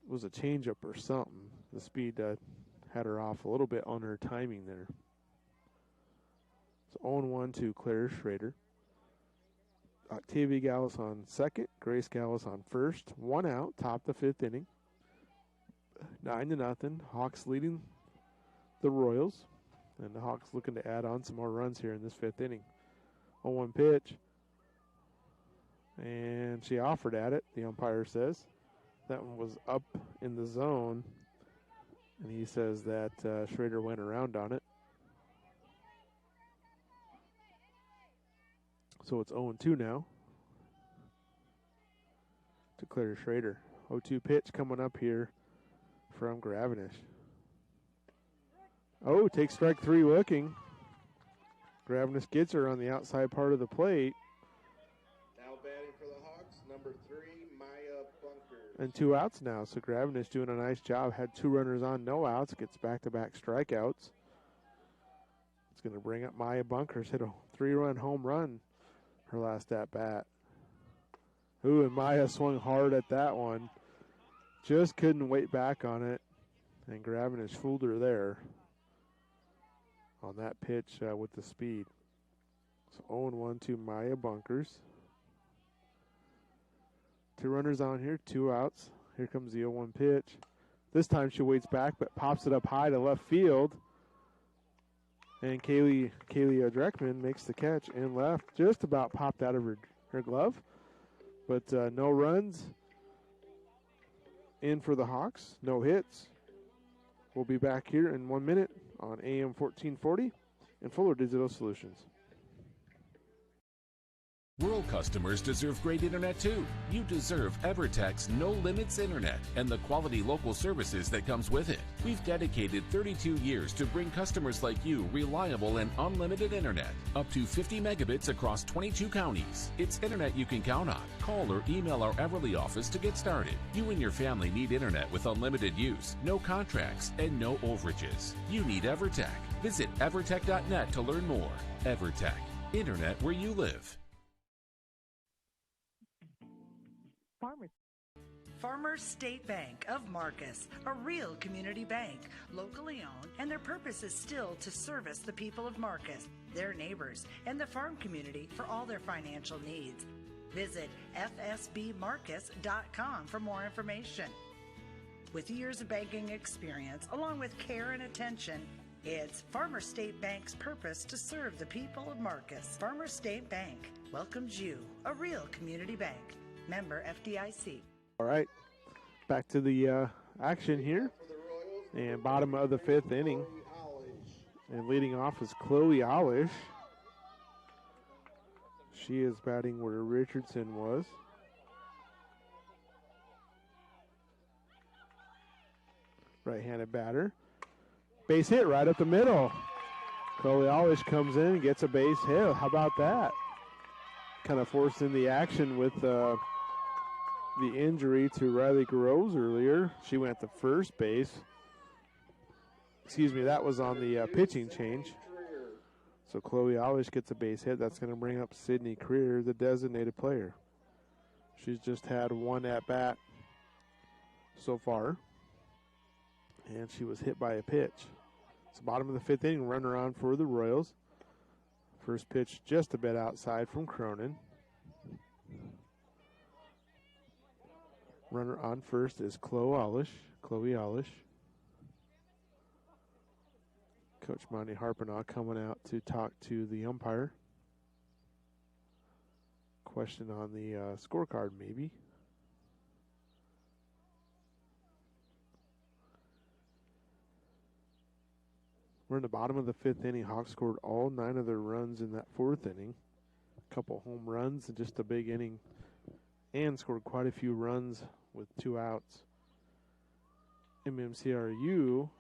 It was a changeup or something. The speed had her off a little bit on her timing there. So 0-1 to Claire Schrader. Octavia Gallus on second, Grace Gallus on first. 1 out, top the 5th inning. 9-0. Hawks leading the Royals. And the Hawks looking to add on some more runs here in this 5th inning. 0-1 pitch. And she offered at it, the umpire says. That one was up in the zone. And he says that Schrader went around on it. So it's 0-2 now to Claire Schrader. 0-2 pitch coming up here from Gravenish. Oh, takes strike 3 looking. Gravenish gets her on the outside part of the plate. Now batting for the Hawks, number 3, Maya Bunker. And 2 outs now, so Gravenish doing a nice job. Had 2 runners on, no outs. Gets back-to-back strikeouts. It's going to bring up Maya Bunkers. Hit a 3-run home run her last at-bat. Ooh, and Maya swung hard at that one. Just couldn't wait back on it. And Gravenish fooled her there on that pitch with the speed. So 0-1 to Maya Bunkers. 2 runners on here, 2 outs. Here comes the 0-1 pitch. This time she waits back but pops it up high to left field. And Kaylee Dreckman makes the catch and left. Just about popped out of her glove. But no runs in for the Hawks. No hits. We'll be back here in 1 minute on AM 1440 and Fuller Digital Solutions. Rural customers deserve great internet too. You deserve EverTech's No Limits Internet and the quality local services that comes with it. We've dedicated 32 years to bring customers like you reliable and unlimited internet, up to 50 megabits across 22 counties. It's internet you can count on. Call or email our Everly office to get started. You and your family need internet with unlimited use, no contracts, and no overages. You need EverTech. Visit evertech.net to learn more. EverTech, internet where you live. Farmers State Bank of Marcus, a real community bank, locally owned, and their purpose is still to service the people of Marcus, their neighbors, and the farm community for all their financial needs. Visit fsbmarcus.com for more information. With years of banking experience, along with care and attention, it's Farmers State Bank's purpose to serve the people of Marcus. Farmers State Bank welcomes you, a real community bank. Member FDIC. All right, back to the action here. And bottom of the 5th inning. And leading off is Chloe Olish. She is batting where Richardson was. Right-handed batter. Base hit right up the middle. Chloe Olish comes in and gets a base hit. How about that? Kind of forced in the action with the injury to Riley Groves earlier. She went to first base. Excuse me, that was on the pitching change. So Chloe Olish gets a base hit. That's going to bring up Sydney Creer, the designated player. She's just had 1 at-bat so far. And she was hit by a pitch. It's the bottom of the 5th inning, runner on for the Royals. First pitch just a bit outside from Cronin. Runner on first is Chloe Olish. Coach Monty Harpinaugh coming out to talk to the umpire. Question on the scorecard, maybe. We're in the bottom of the 5th inning. Hawks scored all 9 of their runs in that 4th inning. A couple home runs and just a big inning. And scored quite a few runs with 2 outs. MMCRU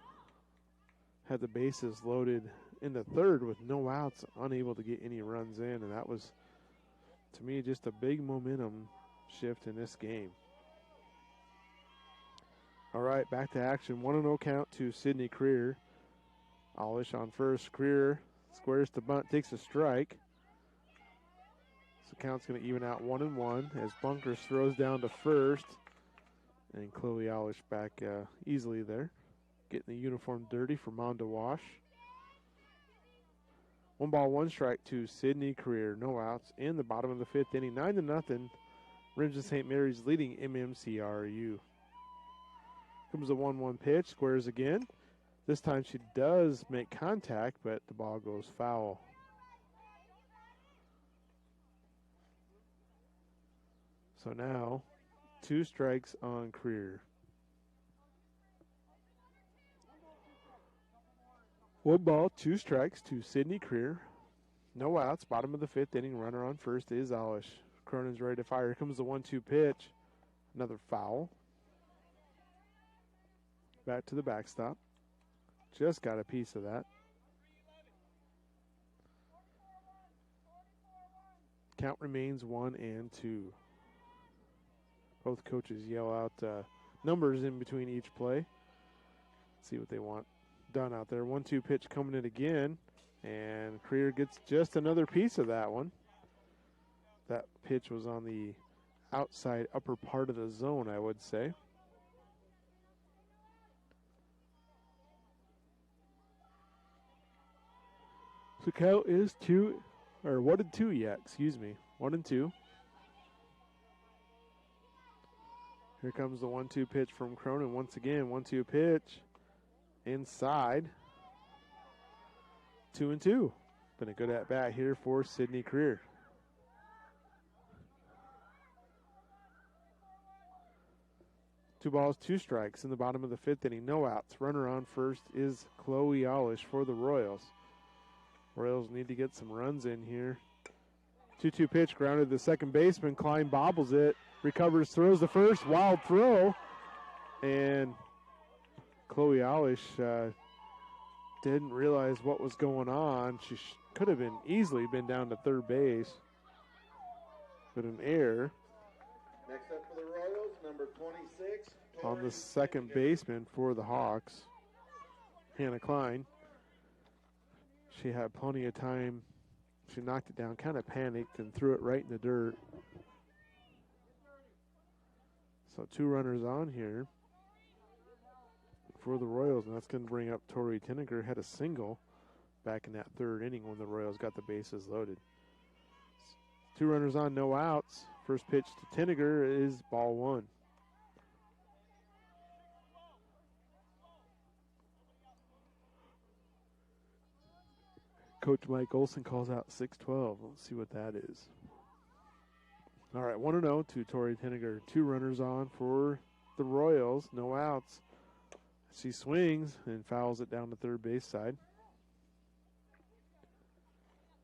had the bases loaded in the 3rd with no outs, unable to get any runs in, and that was, to me, just a big momentum shift in this game. All right, back to action. 1-0 count to Sydney Creer. Olish on first. Creer squares to bunt, takes a strike. So count's going to even out 1-1 as Bunkers throws down to first. And Chloe Alish back easily there. Getting the uniform dirty for Mom to wash. 1 ball, 1 strike to Sydney Career. No outs in the bottom of the 5th inning. 9-0. Remsen St. Mary's leading MMCRU. Comes a 1-1 pitch. Squares again. This time she does make contact, but the ball goes foul. So now 2 strikes on Career. 1 ball, 2 strikes to Sydney Career. No outs. Bottom of the 5th inning. Runner on first is Alish. Cronin's ready to fire. Here comes the 1-2 pitch. Another foul. Back to the backstop. Just got a piece of that. Count remains 1-2. Both coaches yell out numbers in between each play. Let's see what they want done out there. 1-2 pitch coming in again. And Creer gets just another piece of that one. That pitch was on the outside upper part of the zone, I would say. So count is 1-2 yet, excuse me. 1-2. Here comes the 1-2 pitch from Cronin. Once again, 1-2 pitch. Inside. 2-2. Been a good at-bat here for Sydney Career. Two balls, 2 strikes in the bottom of the 5th inning. No outs. Runner on first is Chloe Alish for the Royals. Royals need to get some runs in here. 2-2 pitch grounded the second baseman. Klein bobbles it. Recovers, throws the first. Wild throw. And Chloe Alish didn't realize what was going on. She could have easily been down to third base. But an error. Next up for the Royals, number 26. On the second baseman for the Hawks, Hannah Klein. She had plenty of time. She knocked it down, kind of panicked, and threw it right in the dirt. So 2 runners on here for the Royals, and that's going to bring up Tori Tinniger. Had a single back in that 3rd inning when the Royals got the bases loaded. 2 runners on, no outs. First pitch to Tinniger is ball 1. Coach Mike Olson calls out 6-12. Let's see what that is. All right, 1-0 to Tori Tinniger. 2 runners on for the Royals. No outs. She swings and fouls it down the third base side.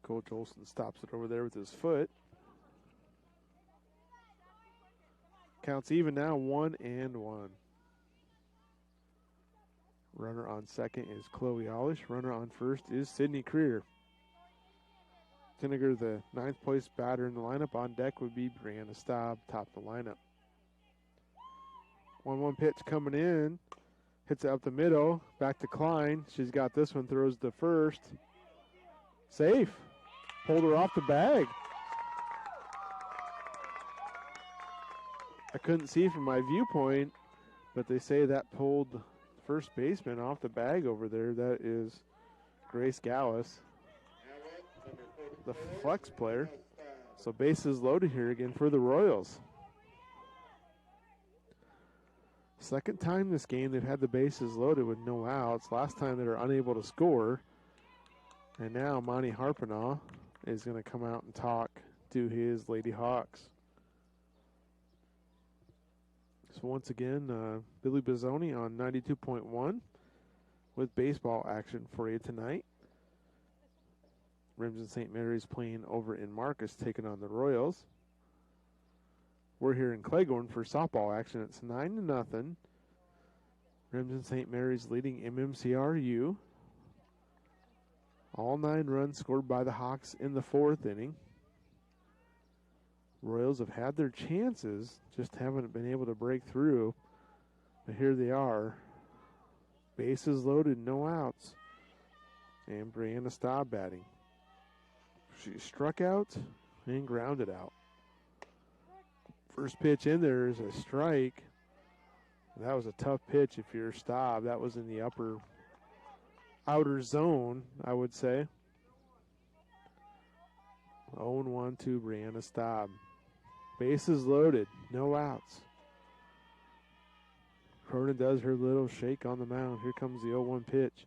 Coach Olson stops it over there with his foot. Counts even now, 1-1. Runner on second is Chloe Alish. Runner on first is Sydney Creer. Tinniger, the 9th place batter in the lineup. On deck would be Brianna Staub, top the lineup. 1-1 pitch coming in. Hits it up the middle. Back to Klein. She's got this one. Throws the first. Safe. Pulled her off the bag. I couldn't see from my viewpoint, but they say that pulled the first baseman off the bag over there. That is Grace Gallus, the flex player. So bases loaded here again for the Royals. Second time this game they've had the bases loaded with no outs. Last time they were unable to score. And now Monty Harpinaugh is going to come out and talk to his Lady Hawks. So once again, Billy Bizzoni on 92.1 with baseball action for you tonight. Remsen St. Mary's playing over in Marcus, taking on the Royals. We're here in Cleghorn for softball action. It's 9-0. Remsen St. Mary's leading MMCRU. All 9 runs scored by the Hawks in the 4th inning. Royals have had their chances, just haven't been able to break through. But here they are. Bases loaded, no outs. And Brianna Staub batting. She struck out and grounded out. First pitch in there is a strike. That was a tough pitch if you're Staub. That was in the outer zone, I would say. 0-1 to Brianna Staub. Bases loaded, no outs. Cronin does her little shake on the mound. Here comes the 0-1 pitch.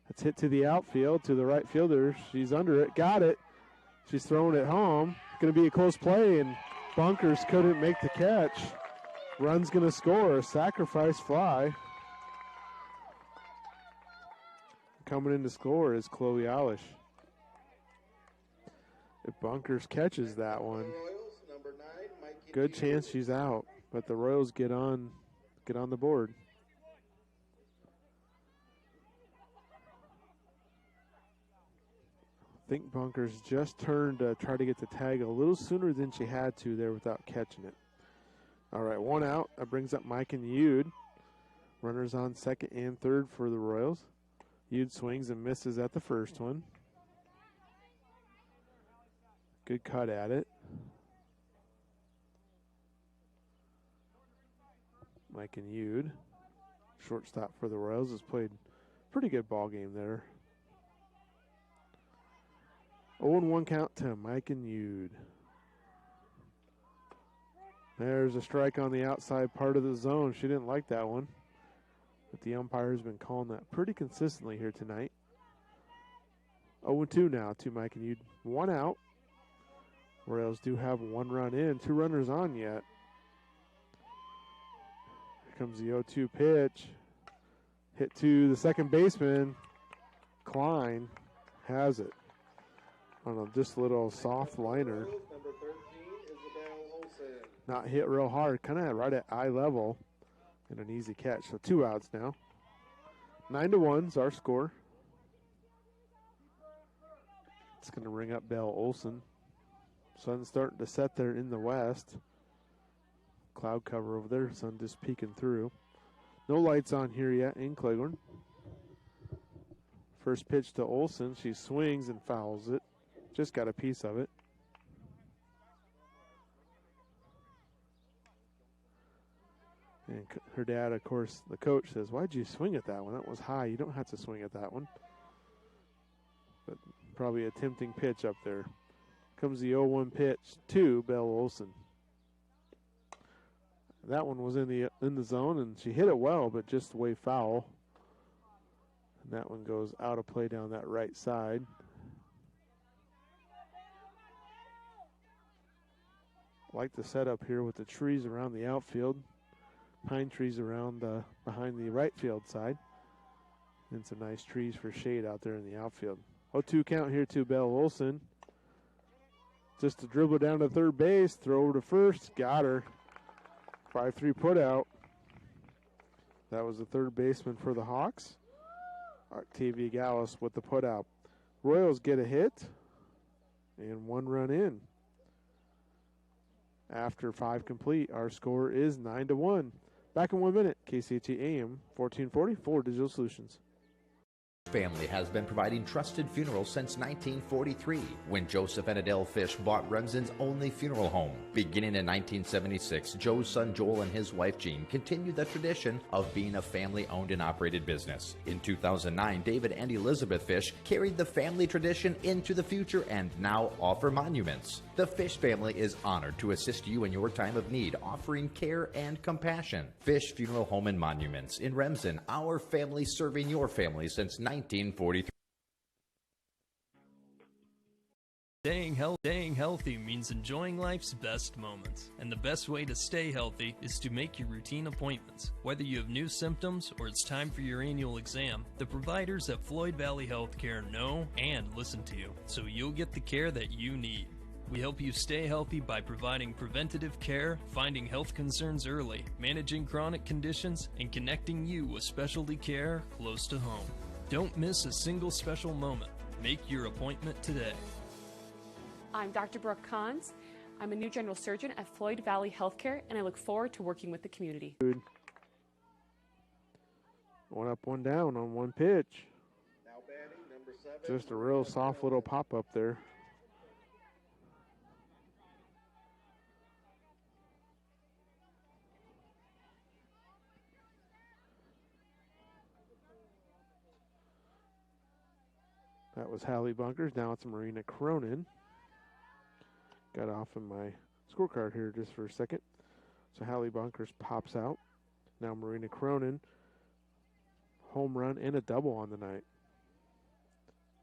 It's hit to the outfield, to the right fielder. She's under it, got it. She's throwing it home. Going to be a close play, and Bunkers couldn't make the catch. Run's going to score, a sacrifice fly. Coming in to score is Chloe Alish. If Bunkers catches that one, good chance she's out. But the Royals get on the board. I think Bunkers just turned to try to get the tag a little sooner than she had to there without catching it. All right, one out. That brings up Mike and Yude. Runners on second and third for the Royals. Yude swings and misses at the first one. Good cut at it. Mike and Yude, shortstop for the Royals, has played a pretty good ball game there. 0-1 count to Mike and Yude. There's a strike on the outside part of the zone. She didn't like that one. But the umpire's been calling that pretty consistently here tonight. 0-2 now to Mike and Yude. One out. Royals do have one run in. Two runners on yet. Here comes the 0-2 pitch. Hit to the second baseman. Klein has it. On just a little soft liner. Not hit real hard. Kind of right at eye level. And an easy catch. So 2 outs now. 9-1 is our score. It's going to ring up Belle Olson. Sun's starting to set there in the west. Cloud cover over there. Sun just peeking through. No lights on here yet in Cleghorn. First pitch to Olson. She swings and fouls it. Just got a piece of it. And her dad, of course, the coach says, "Why'd you swing at that one? That was high. You don't have to swing at that one." But probably a tempting pitch up there. Comes the 0-1 pitch to Belle Olson. That one was in the zone, and she hit it well, but just way foul. And that one goes out of play down that right side. Like the setup here with the trees around the outfield. Pine trees around behind the right field side. And some nice trees for shade out there in the outfield. 0-2 count here to Belle Olson. Just to dribble down to third base, throw over to first, got her. 5-3 put out. That was the third baseman for the Hawks. Octavia Gallus with the put out. Royals get a hit and one run in. After 5 complete, our score is 9-1. Back in 1 minute, KCHE AM 1440 for Digital Solutions. Family has been providing trusted funerals since 1943, when Joseph and Adele Fish bought Remsen's only funeral home. Beginning in 1976, Joe's son Joel and his wife Jean continued the tradition of being a family-owned and operated business. In 2009, David and Elizabeth Fish carried the family tradition into the future and now offer monuments. The Fish family is honored to assist you in your time of need, offering care and compassion. Fish Funeral Home and Monuments in Remsen, our family serving your family since 1943. Staying healthy means enjoying life's best moments. And the best way to stay healthy is to make your routine appointments. Whether you have new symptoms or it's time for your annual exam, the providers at Floyd Valley Healthcare know and listen to you, so you'll get the care that you need. We help you stay healthy by providing preventative care, finding health concerns early, managing chronic conditions, and connecting you with specialty care close to home. Don't miss a single special moment. Make your appointment today. I'm Dr. Brooke Kahns. I'm a new general surgeon at Floyd Valley Healthcare, and I look forward to working with the community. Good. One up, one down on one pitch. Now batting, number 7. Just a real soft little pop up there. That was Hallie Bunkers. Now it's Marina Cronin. Got off in my scorecard here just for a second. So Hallie Bunkers pops out. Now Marina Cronin, home run and a double on the night.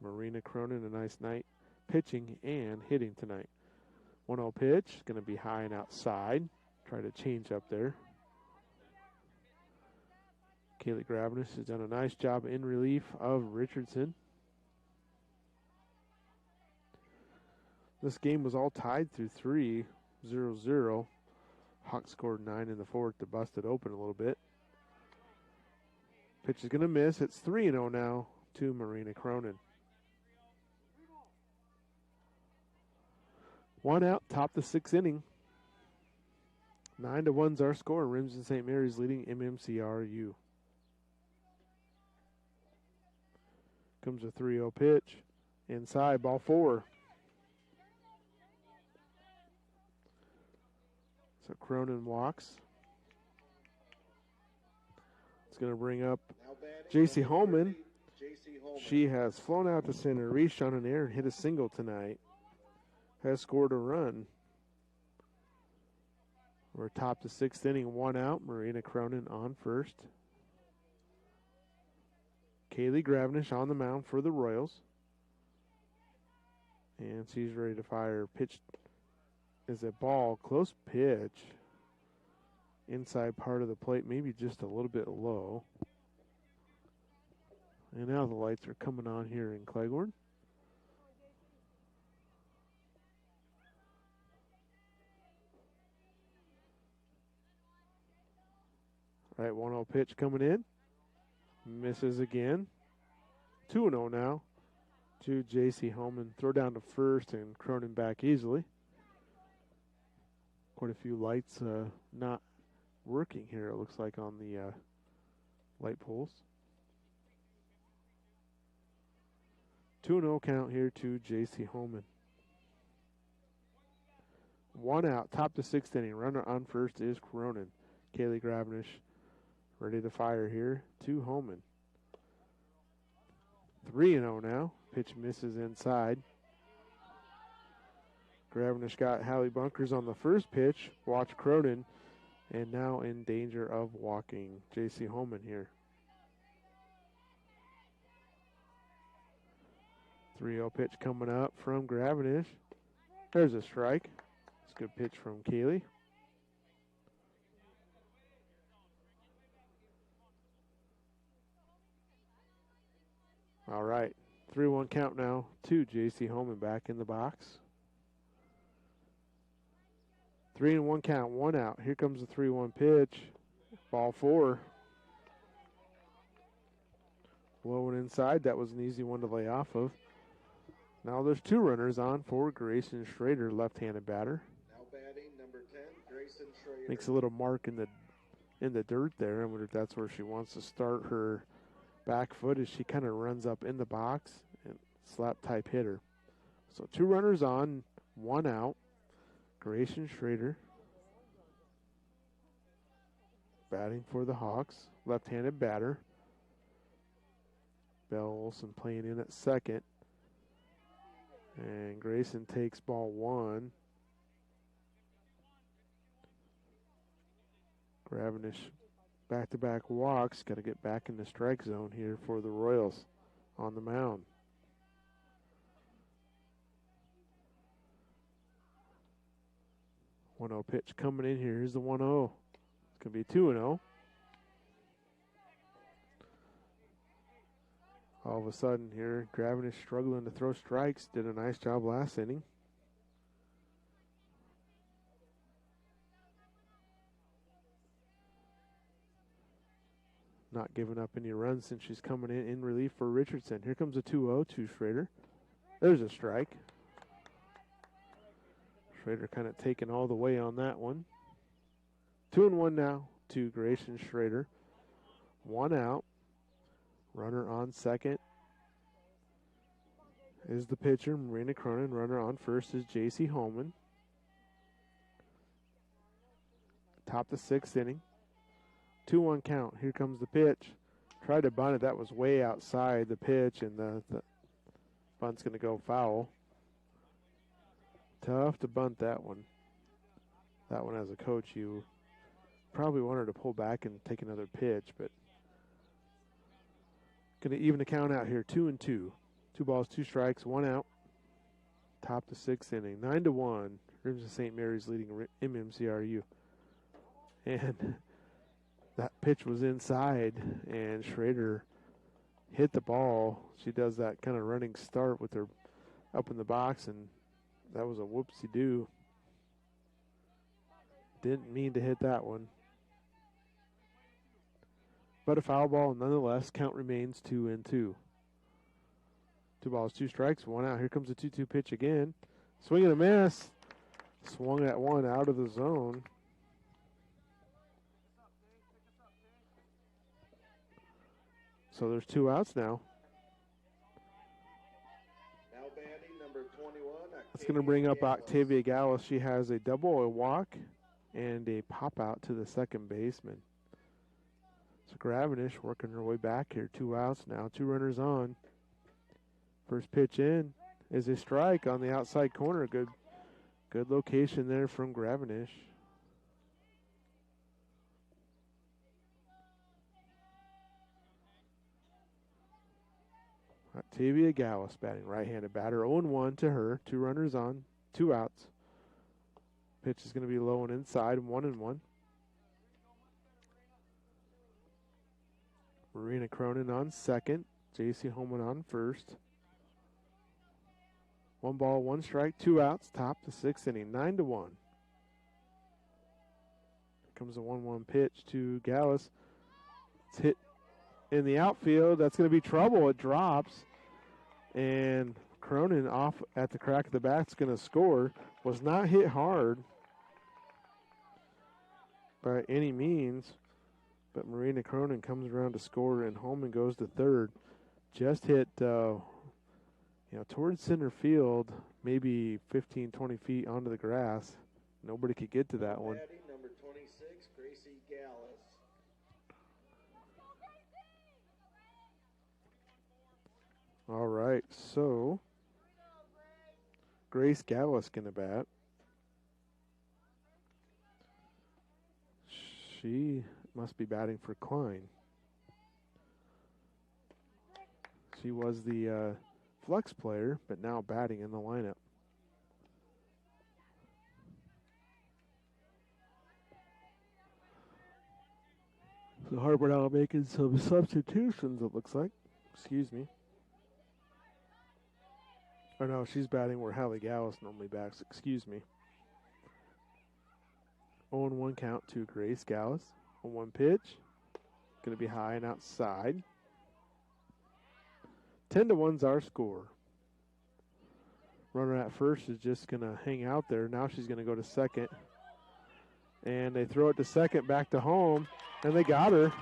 Marina Cronin, a nice night pitching and hitting tonight. 1-0 pitch, going to be high and outside. Try to change up there. Kaylee Gravenish has done a nice job in relief of Richardson. This game was all tied through 0-0. Hawks scored 9 in the fourth to bust it open a little bit. Pitch is going to miss. It's 3-0 now to Marina Cronin. 1 out, top the 6th inning. 9-1's our score. Remsen St. Mary's leading MMCRU. Comes a 3-0 pitch. Inside, ball 4. So Cronin walks. It's going to bring up J.C. Holman. She has flown out to center, reached on an air, and hit a single tonight. Has scored a run. We're top the 6th inning, 1 out. Marina Cronin on first. Kaylee Gravenish on the mound for the Royals. And she's ready to fire. Pitch is a ball. Close pitch. Inside part of the plate, maybe just a little bit low. And now the lights are coming on here in Cleghorn. All right, 1-0 pitch coming in. Misses again. 2-0 now to J.C. Holman. Throw down to first and Cronin back easily. Quite a few lights not working here, it looks like, on the light poles. 2-0 count here to J.C. Holman. 1 out, top the 6th inning. Runner on first is Cronin. Kaylee Gravenish ready to fire here to Holman. 3-0 now. Pitch misses inside. Gravenish got Hallie Bunkers on the first pitch. Watch Cronin. And now in danger of walking J.C. Holman here. 3-0 pitch coming up from Gravenish. There's a strike. It's a good pitch from Kaylee. All right, 3-1 count now to J.C. Holman back in the box. 3-1 count, 1 out. Here comes the 3-1 pitch. Ball 4. Low and inside. That was an easy one to lay off of. Now there's 2 runners on for Grayson Schrader, left-handed batter. Now batting number 10, Grayson Schrader. Makes a little mark in the dirt there. I wonder if that's where she wants to start her back foot as she kind of runs up in the box and slap type hitter. So 2 runners on, 1 out. Grayson Schrader batting for the Hawks, left-handed batter. Belle Olson playing in at second. And Grayson takes ball 1. Gravenish back-to-back walks. Got to get back in the strike zone here for the Royals on the mound. One-0 pitch coming in here. Here's the 1-0. It's going to be 2-0. All of a sudden here, Gravenish struggling to throw strikes. Did a nice job last inning. Not giving up any runs since she's coming in relief for Richardson. Here comes a 2-0 to Schrader. There's a strike. Schrader kind of taken all the way on that one. 2-1 now to Grayson Schrader. 1 out. Runner on second is the pitcher, Marina Cronin. Runner on first is J.C. Holman. Top the 6th inning. 2-1 count. Here comes the pitch. Tried to bunt it. That was way outside the pitch, and the Bunt's going to go foul. Tough to bunt that one. That one, as a coach, you probably want her to pull back and take another pitch, but going to even the count out here, 2-2. 2 balls, 2 strikes, 1 out. Top the 6th inning, 9-1. Remsen St. Mary's leading MMCRU. And that pitch was inside, and Schrader hit the ball. She does that kind of running start with her up in the box, and that was a whoopsie-doo. Didn't mean to hit that one. But a foul ball nonetheless. Count remains 2-2. 2 balls, 2 strikes, 1 out. Here comes the 2-2 pitch again. Swing and a miss. Swung at one out of the zone. So there's 2 outs now. Now batting number 21. That's going to bring up Octavia Gallus. She has a double, a walk, and a pop out to the second baseman. So Gravenish working her way back here. 2 outs now, 2 runners on. First pitch in is a strike on the outside corner. Good location there from Gravenish. Octavia Gallus batting, right-handed batter. 0-1 to her. 2 runners on, 2 outs. Pitch is going to be low and inside, 1-1. Marina Cronin on second. J.C. Holman on first. 1 ball, 1 strike, 2 outs. Top the 6th inning, 9-1. Here comes a 1-1 pitch to Gallus. It's hit in the outfield. That's going to be trouble. It drops. And Cronin off at the crack of the bat's going to score. Was not hit hard by any means. But Marina Cronin comes around to score, and Holman goes to third. Just hit, towards center field, maybe 15, 20 feet onto the grass. Nobody could get to that one. Batting number 26, Gracie Gallus. All right, so Grace Gallus going to bat. She must be batting for Klein. She was the flex player, but now batting in the lineup. So Harvard now making some substitutions, it looks like. Excuse me. Oh no, she's batting where Hallie Gallus normally bats. Excuse me. 0-1 count to Grace Gallus. 0-1 pitch. Going to be high and outside. 10-1's our score. Runner at first is just going to hang out there. Now she's going to go to second. And they throw it to second, back to home. And they got her.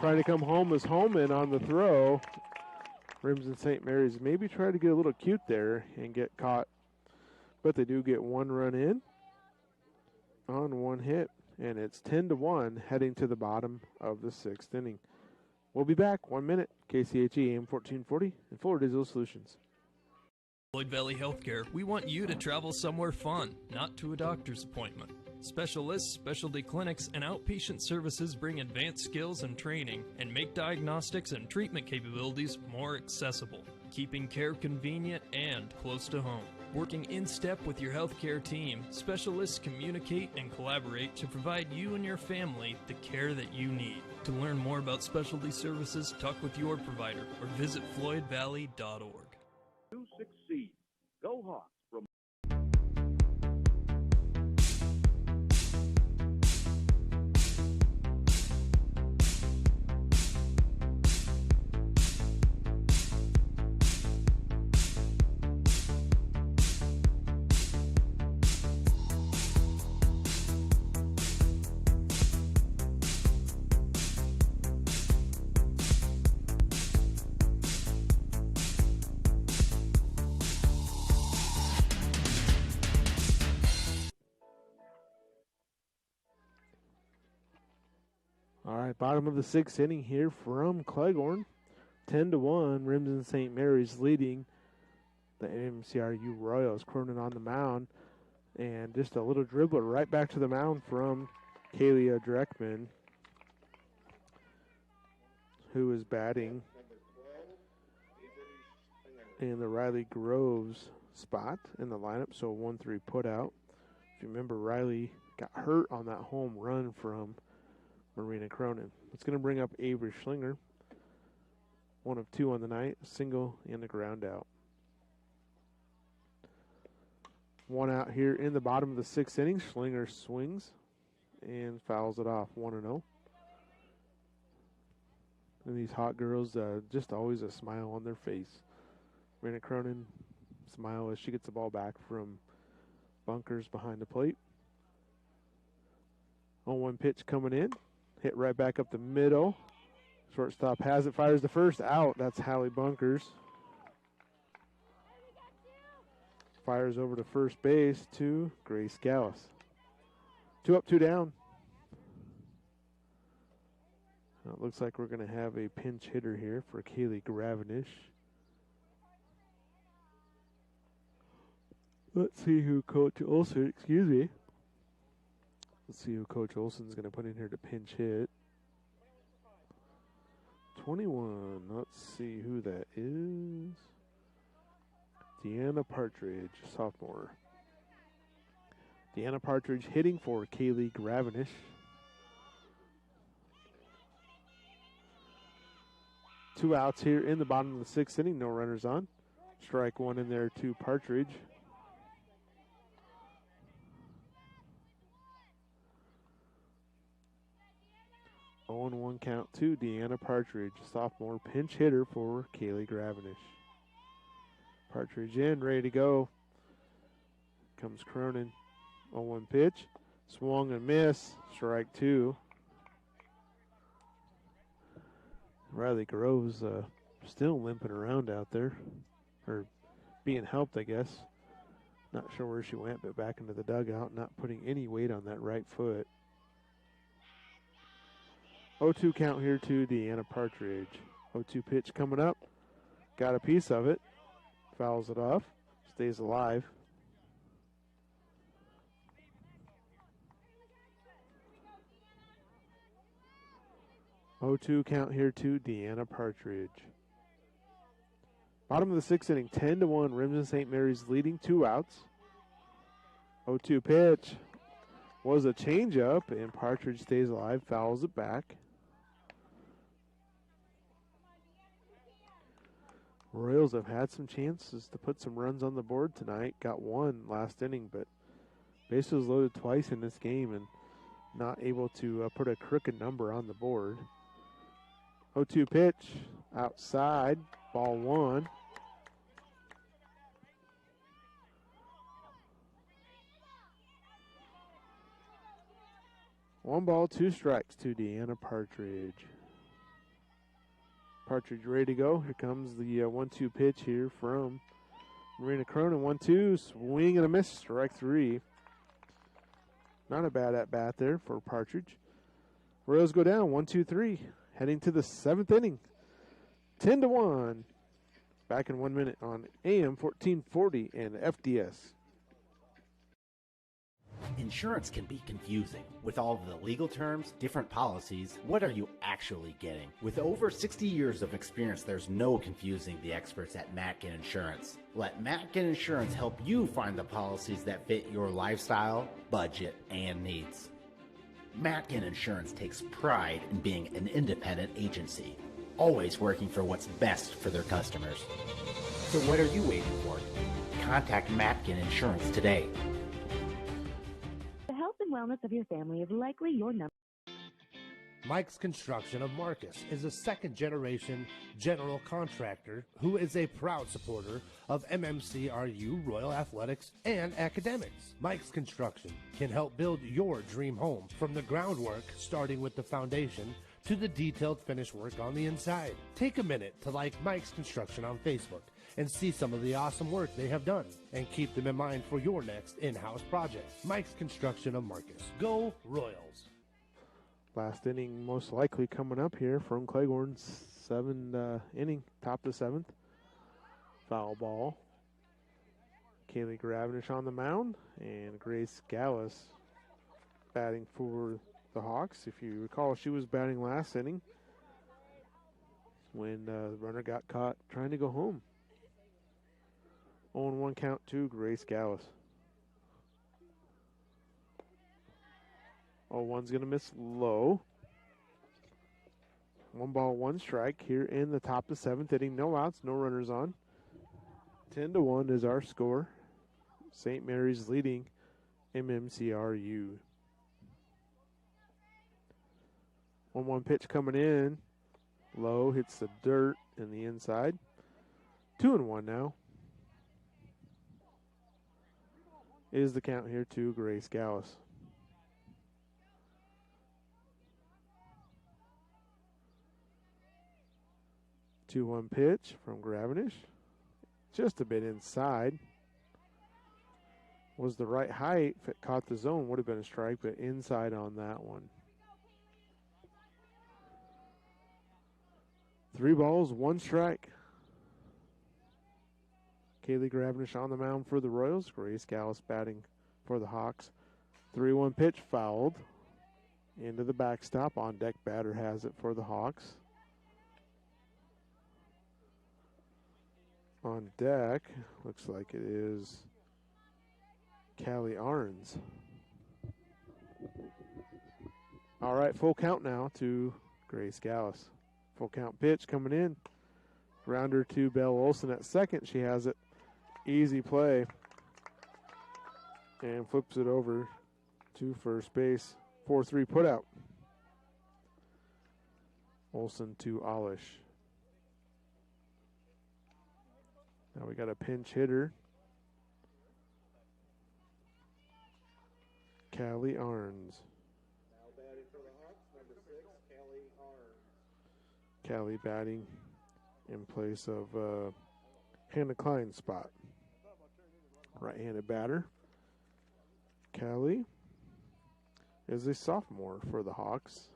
Trying to come home is Holman on the throw. Remsen St. Mary's maybe try to get a little cute there and get caught. But they do get 1 run in on 1 hit. And it's 10-1 heading to the bottom of the 6th inning. We'll be back 1 minute. KCHE AM 1440 and Fuller Digital Solutions. Floyd Valley Healthcare, we want you to travel somewhere fun, not to a doctor's appointment. Specialists, specialty clinics, and outpatient services bring advanced skills and training and make diagnostics and treatment capabilities more accessible, keeping care convenient and close to home. Working in step with your healthcare team, specialists communicate and collaborate to provide you and your family the care that you need. To learn more about specialty services, talk with your provider or visit floydvalley.org. 2 succeed. Go Hawks from All right, bottom of the 6th inning here from Cleghorn. 10-1, Remsen St. Mary's leading the MMCRU Royals. Cronin on the mound, and just a little dribbler right back to the mound from Kalia Dreckman, who is batting in the Riley Groves spot in the lineup, so 1-3 put out. If you remember, Riley got hurt on that home run from Marina Cronin. It's going to bring up Avery Schlinger. 1 of 2 on the night, a single and a ground out. 1 out here in the bottom of the 6th inning. Schlinger swings and fouls it off, 1-0. And these hot girls, just always a smile on their face. Marina Cronin smile as she gets the ball back from bunkers behind the plate. 0-1 pitch coming in. Hit right back up the middle. Shortstop has it, fires the first out. That's Hallie Bunkers. Fires over to first base to Grace Gallus. 2 up, 2 down. Now it looks like we're going to have a pinch hitter here for Kaylee Gravenish. Let's see who Coach Olson, Let's see who Coach Olson's going to put in here to pinch hit. 21. Let's see who that is. Deanna Partridge, sophomore. Deanna Partridge hitting for Kaylee Gravenish. Two outs here in the bottom of the 6th inning. No runners on. Strike 1 in there to Partridge. Oh, 1 count to Deanna Partridge, sophomore pinch hitter for Kaylee Gravenish. Partridge in, ready to go. Comes Cronin. 0-1 pitch. Swung and miss. Strike 2. Riley Groves still limping around out there. Or being helped, I guess. Not sure where she went, but back into the dugout. Not putting any weight on that right foot. 0-2 count here to Deanna Partridge. 0-2 pitch coming up. Got a piece of it. Fouls it off. Stays alive. Oh, 2 count here to Deanna Partridge. Bottom of the 6th inning, 10-1. Remsen St. Mary's leading, 2 outs. 0-2 pitch was a changeup, and Partridge stays alive, fouls it back. Royals have had some chances to put some runs on the board tonight. Got 1 last inning, but bases loaded twice in this game and not able to put a crooked number on the board. 0-2 pitch outside, ball 1. One ball, 2 strikes to Deanna Partridge. Partridge ready to go. Here comes the 1-2 pitch here from Marina Cronin. 1-2, swing and a miss, strike 3. Not a bad at-bat there for Partridge. Royals go down, 1-2-3, heading to the 7th inning. 10-1. Back in 1 minute on AM 1440 and FDS. Insurance can be confusing. With all of the legal terms, different policies, what are you actually getting? With over 60 years of experience, there's no confusing the experts at Matkin Insurance. Let Matkin Insurance help you find the policies that fit your lifestyle, budget, and needs. Matkin Insurance takes pride in being an independent agency, always working for what's best for their customers. So what are you waiting for? Contact Matkin Insurance today. The health and wellness of your family is likely your number. Mike's Construction of Marcus is a second-generation general contractor who is a proud supporter of MMCRU, Royal Athletics, and academics. Mike's Construction can help build your dream home from the groundwork, starting with the foundation, to the detailed finish work on the inside. Take a minute to like Mike's Construction on Facebook and see some of the awesome work they have done, and keep them in mind for your next in-house project. Mike's Construction of Marcus. Go Royals! Last inning most likely coming up here from Cleghorn's inning, top of the 7th. Foul ball. Kaylee Gravenish on the mound, and Grace Gallus batting for the Hawks. If you recall, she was batting last inning when the runner got caught trying to go home. 0-1 count to Grace Gallus. 0-1's going to miss low. 1 ball, 1 strike here in the top of the 7th inning. No outs, no runners on. 10-1 is our score. St. Mary's leading MMCRU. 1-1 pitch coming in. Low, hits the dirt in the inside. 2-1 now. Is the count here to Grace Gallus. Two-one pitch from Gravenish. Just a bit inside. Was the right height. If it caught the zone, would have been a strike, but inside on that one. 3 balls, 1 strike. Kaylee Gravenish on the mound for the Royals. Grace Gallus batting for the Hawks. 3-1 pitch fouled into the backstop. On deck batter has it for the Hawks. On deck, looks like it is Callie Arns. All right, full count now to Grace Gallus. Full count pitch coming in. Rounder to Belle Olson at second. She has it. Easy play. And flips it over to first base. 4-3 put out. Olson to Alish. Now we got a pinch hitter. Callie Arns. Now batting for the Hawks, number 6, Callie Arns. Callie batting in place of Hannah Klein's spot. Right-handed batter. Callie is a sophomore for the Hawks.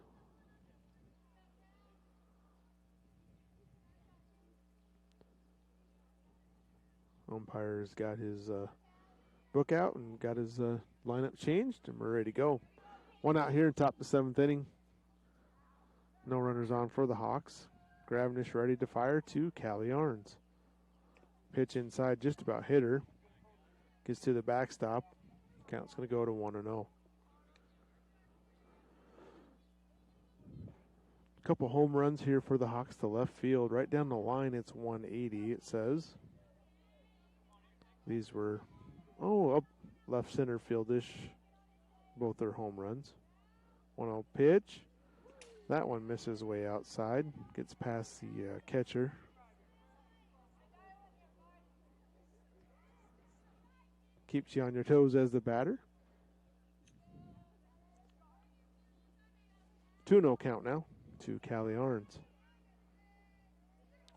Umpire's got his book out and got his lineup changed, and we're ready to go. 1 out here in top of the 7th inning. No runners on for the Hawks. Gravenish ready to fire to Callie Arns. Pitch inside, just about hit her. Gets to the backstop. Count's going to go to 1-0. Couple home runs here for the Hawks to left field. Right down the line, it's 180, it says. These were, up left center fieldish. Both are home runs. 1-0 pitch. That one misses way outside. Gets past the catcher. Keeps you on your toes as the batter. 2-0 count now to Callie Arns.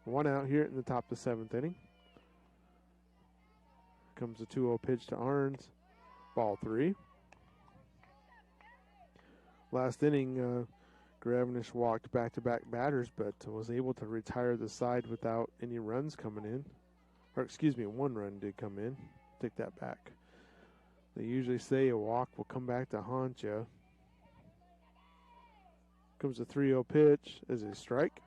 1 out here in the top of the 7th inning. Comes a 2-0 pitch to Arns. Ball 3. Last inning, Gravenish walked back-to-back batters, but was able to retire the side without any runs coming in. Or, excuse me, 1 run did come in. Take that back. They usually say a walk will come back to haunt you. Comes a 3-0 pitch as a strike.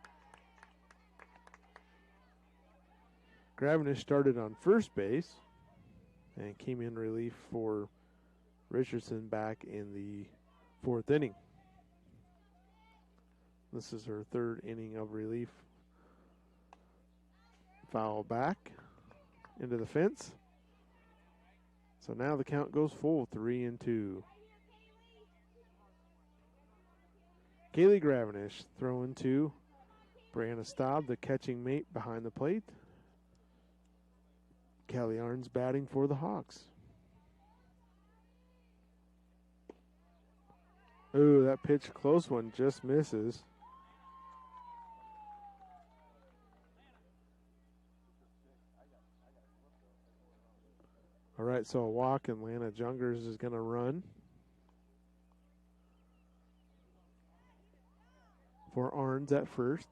Gravenish started on first base and came in relief for Richardson back in the 4th inning. This is her 3rd inning of relief. Foul back into the fence. So now the count goes full, 3-2. Kaylee Gravenish throwing to Brianna Staub, the catching mate behind the plate. Callie Arns batting for the Hawks. Ooh, that pitch, close one, just misses. All right, so a walk, and Lana Jungers is going to run for Arns at first.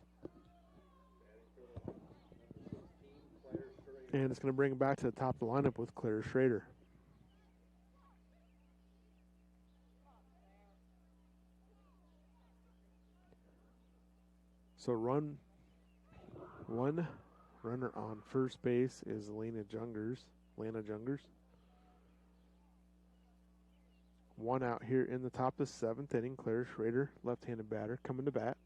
And it's going to bring it back to the top of the lineup with Claire Schrader. So one runner on first base is Lana Jungers. One out here in the top of the seventh inning. Claire Schrader, left-handed batter, coming to bat.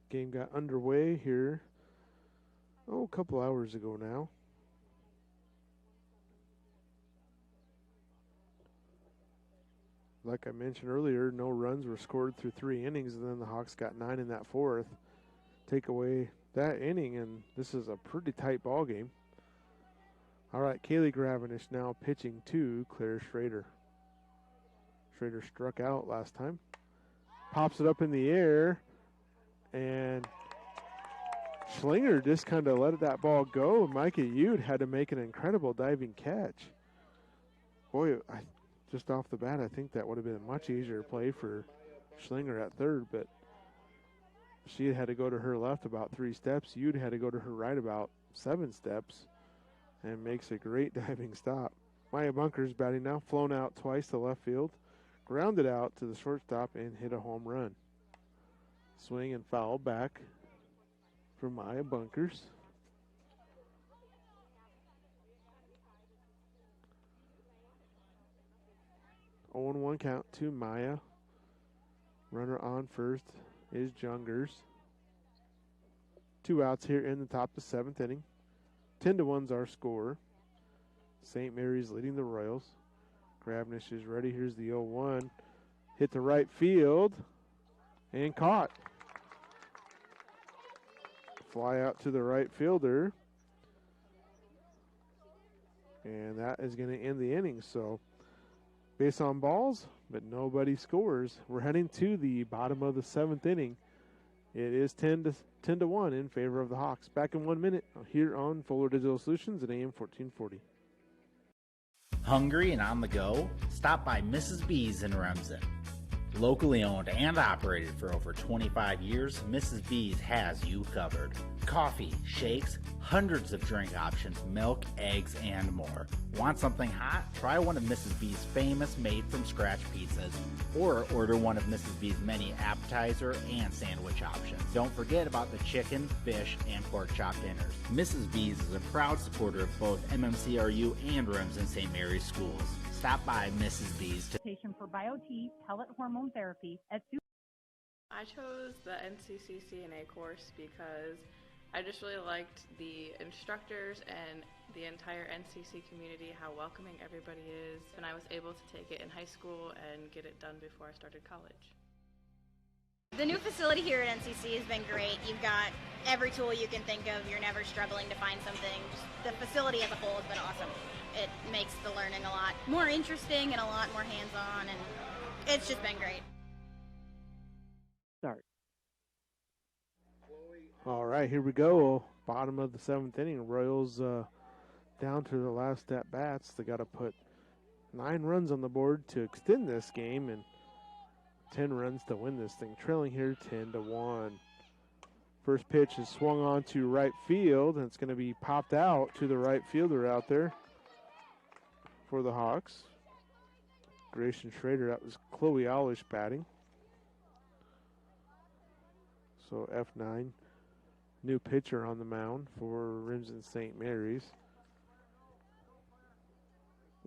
Game got underway here, a couple hours ago now. Like I mentioned earlier, no runs were scored through 3 innings, and then the Hawks got 9 in that fourth. Take away that inning, and this is a pretty tight ball game. All right, Kaylee Gravenish now pitching to Claire Schrader. Schrader struck out last time. Pops it up in the air, and Schlinger just kind of let that ball go. Micah Yude had to make an incredible diving catch. Boy, just off the bat, I think that would have been a much easier play for Schlinger at third, but she had to go to her left about 3 steps. Yude had to go to her right about 7 steps, and makes a great diving stop. Maya Bunker's batting now, flown out twice to left field, grounded out to the shortstop, and hit a home run. Swing and foul back for Maya Bunkers. Oh, 1 count to Maya. Runner on first is Jungers. 2 outs here in the top of the 7th inning. 10-1's our score. St. Mary's leading the Royals. Gravenish is ready. Here's the 0-1. Hit to right field and caught. Fly out to the right fielder. And that is going to end the inning. So base on balls, but nobody scores. We're heading to the bottom of the 7th inning. It is 10-1 in favor of the Hawks. Back in 1 minute here on Fuller Digital Solutions at AM 1440. Hungry and on the go? Stop by Mrs. B's in Remsen. Locally owned and operated for over 25 years, Mrs. B's has you covered. Coffee, shakes, hundreds of drink options, milk, eggs, and more. Want something hot? Try one of Mrs. B's famous made-from-scratch pizzas, or order one of Mrs. B's many appetizer and sandwich options. Don't forget about the chicken, fish, and pork chop dinners. Mrs. B's is a proud supporter of both MMCRU and Remsen St. Mary's schools. Stop by Mrs. B's to For BioT pellet hormone therapy at I chose the NCCCNA course because I just really liked the instructors and the entire NCC community, how welcoming everybody is, and I was able to take it in high school and get it done before I started college. The new facility here at NCC has been great. You've got every tool you can think of. You're never struggling to find something. Just the facility as a whole has been awesome. It makes the learning a lot more interesting and a lot more hands-on, and it's just been great. Start. All right, here we go. Bottom of the 7th inning. Royals down to the last at-bats. They got to put 9 runs on the board to extend this game, and 10 runs to win this thing. Trailing here 10-1. First pitch is swung on to right field, and it's going to be popped out to the right fielder out there for the Hawks. Grayson Schrader, that was Chloe Olish batting. So F9, new pitcher on the mound for Remsen St. Mary's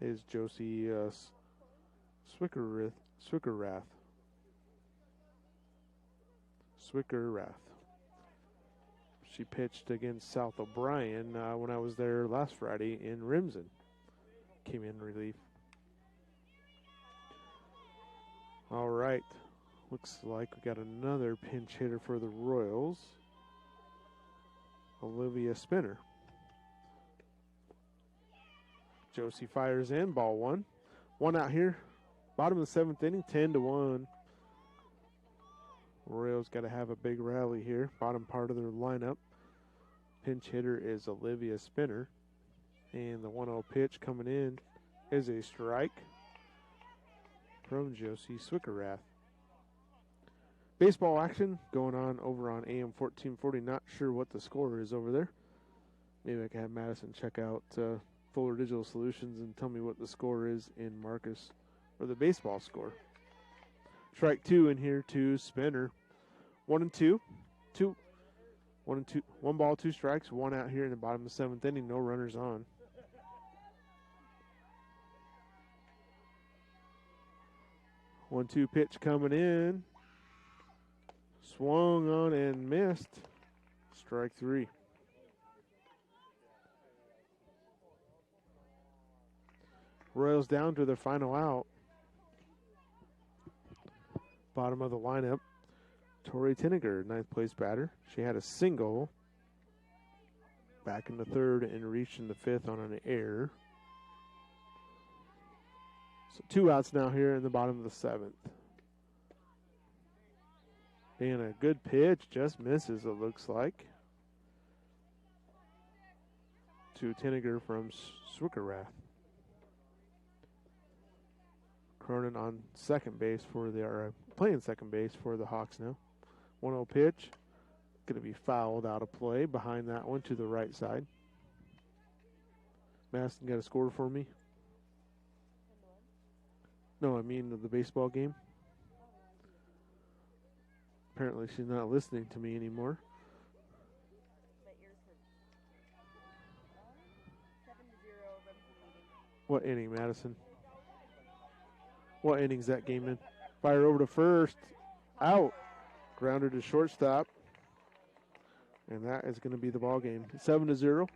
is Josie Swickerath. She pitched against South O'Brien when I was there last Friday in Remsen. Came in relief. All right. Looks like we got another pinch hitter for the Royals. Olivia Spinner. Josie fires in, ball 1. 1 out here. Bottom of the 7th inning, 10-1. Royals got to have a big rally here. Bottom part of their lineup. Pinch hitter is Olivia Spinner. And the 1-0 pitch coming in is a strike from Josie Swickerath. Baseball action going on over on AM 1440. Not sure what the score is over there. Maybe I can have Madison check out Fuller Digital Solutions and tell me what the score is in Marcus, or the baseball score. Strike 2 in here to Spinner. 1-2. 1-2. 1 ball, 2 strikes. 1 out here in the bottom of the 7th inning. No runners on. One-two pitch coming in. Swung on and missed. Strike 3. Royals down to their final out. Bottom of the lineup, Tori Tinniger, 9th place batter. She had a single back in the 3rd and reached in the 5th on an error. So 2 outs now here in the bottom of the 7th. And a good pitch, just misses, it looks like, to Tinniger from Swickerath. Cronin on second base for playing second base for the Hawks now. 1-0 pitch. Going to be fouled out of play behind that one to the right side. Madison got a score for me? No, I mean the baseball game. Apparently she's not listening to me anymore. What inning, Madison? What inning's that game in? Fire over to first. Out. Grounded to shortstop. And that is going to be the ball game. 7-0.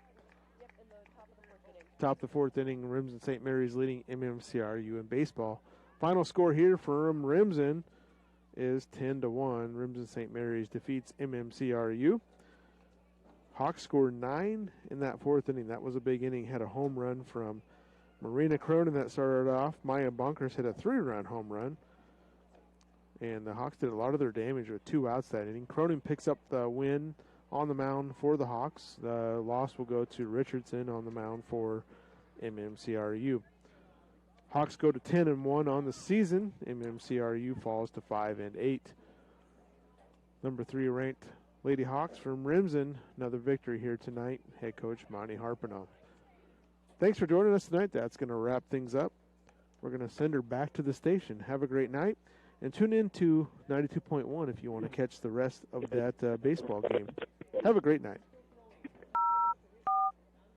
Top of the 4th inning. Remsen St. Mary's leading MMCRU in baseball. Final score here from Remsen is 10-1. Remsen St. Mary's defeats MMCRU. Hawks scored 9 in that 4th inning. That was a big inning. Had a home run from Marina Cronin that started off. Maya Bunkers hit a 3-run home run. And the Hawks did a lot of their damage with 2 outs that inning. Cronin picks up the win on the mound for the Hawks. The loss will go to Richardson on the mound for MMCRU. Hawks go to 10-1 on the season. MMCRU falls to 5-8. Number 3 ranked Lady Hawks from Remsen. Another victory here tonight. Head coach Monty Harpenoff. Thanks for joining us tonight. That's going to wrap things up. We're going to send her back to the station. Have a great night. And tune in to 92.1 if you want to catch the rest of that baseball game. Have a great night.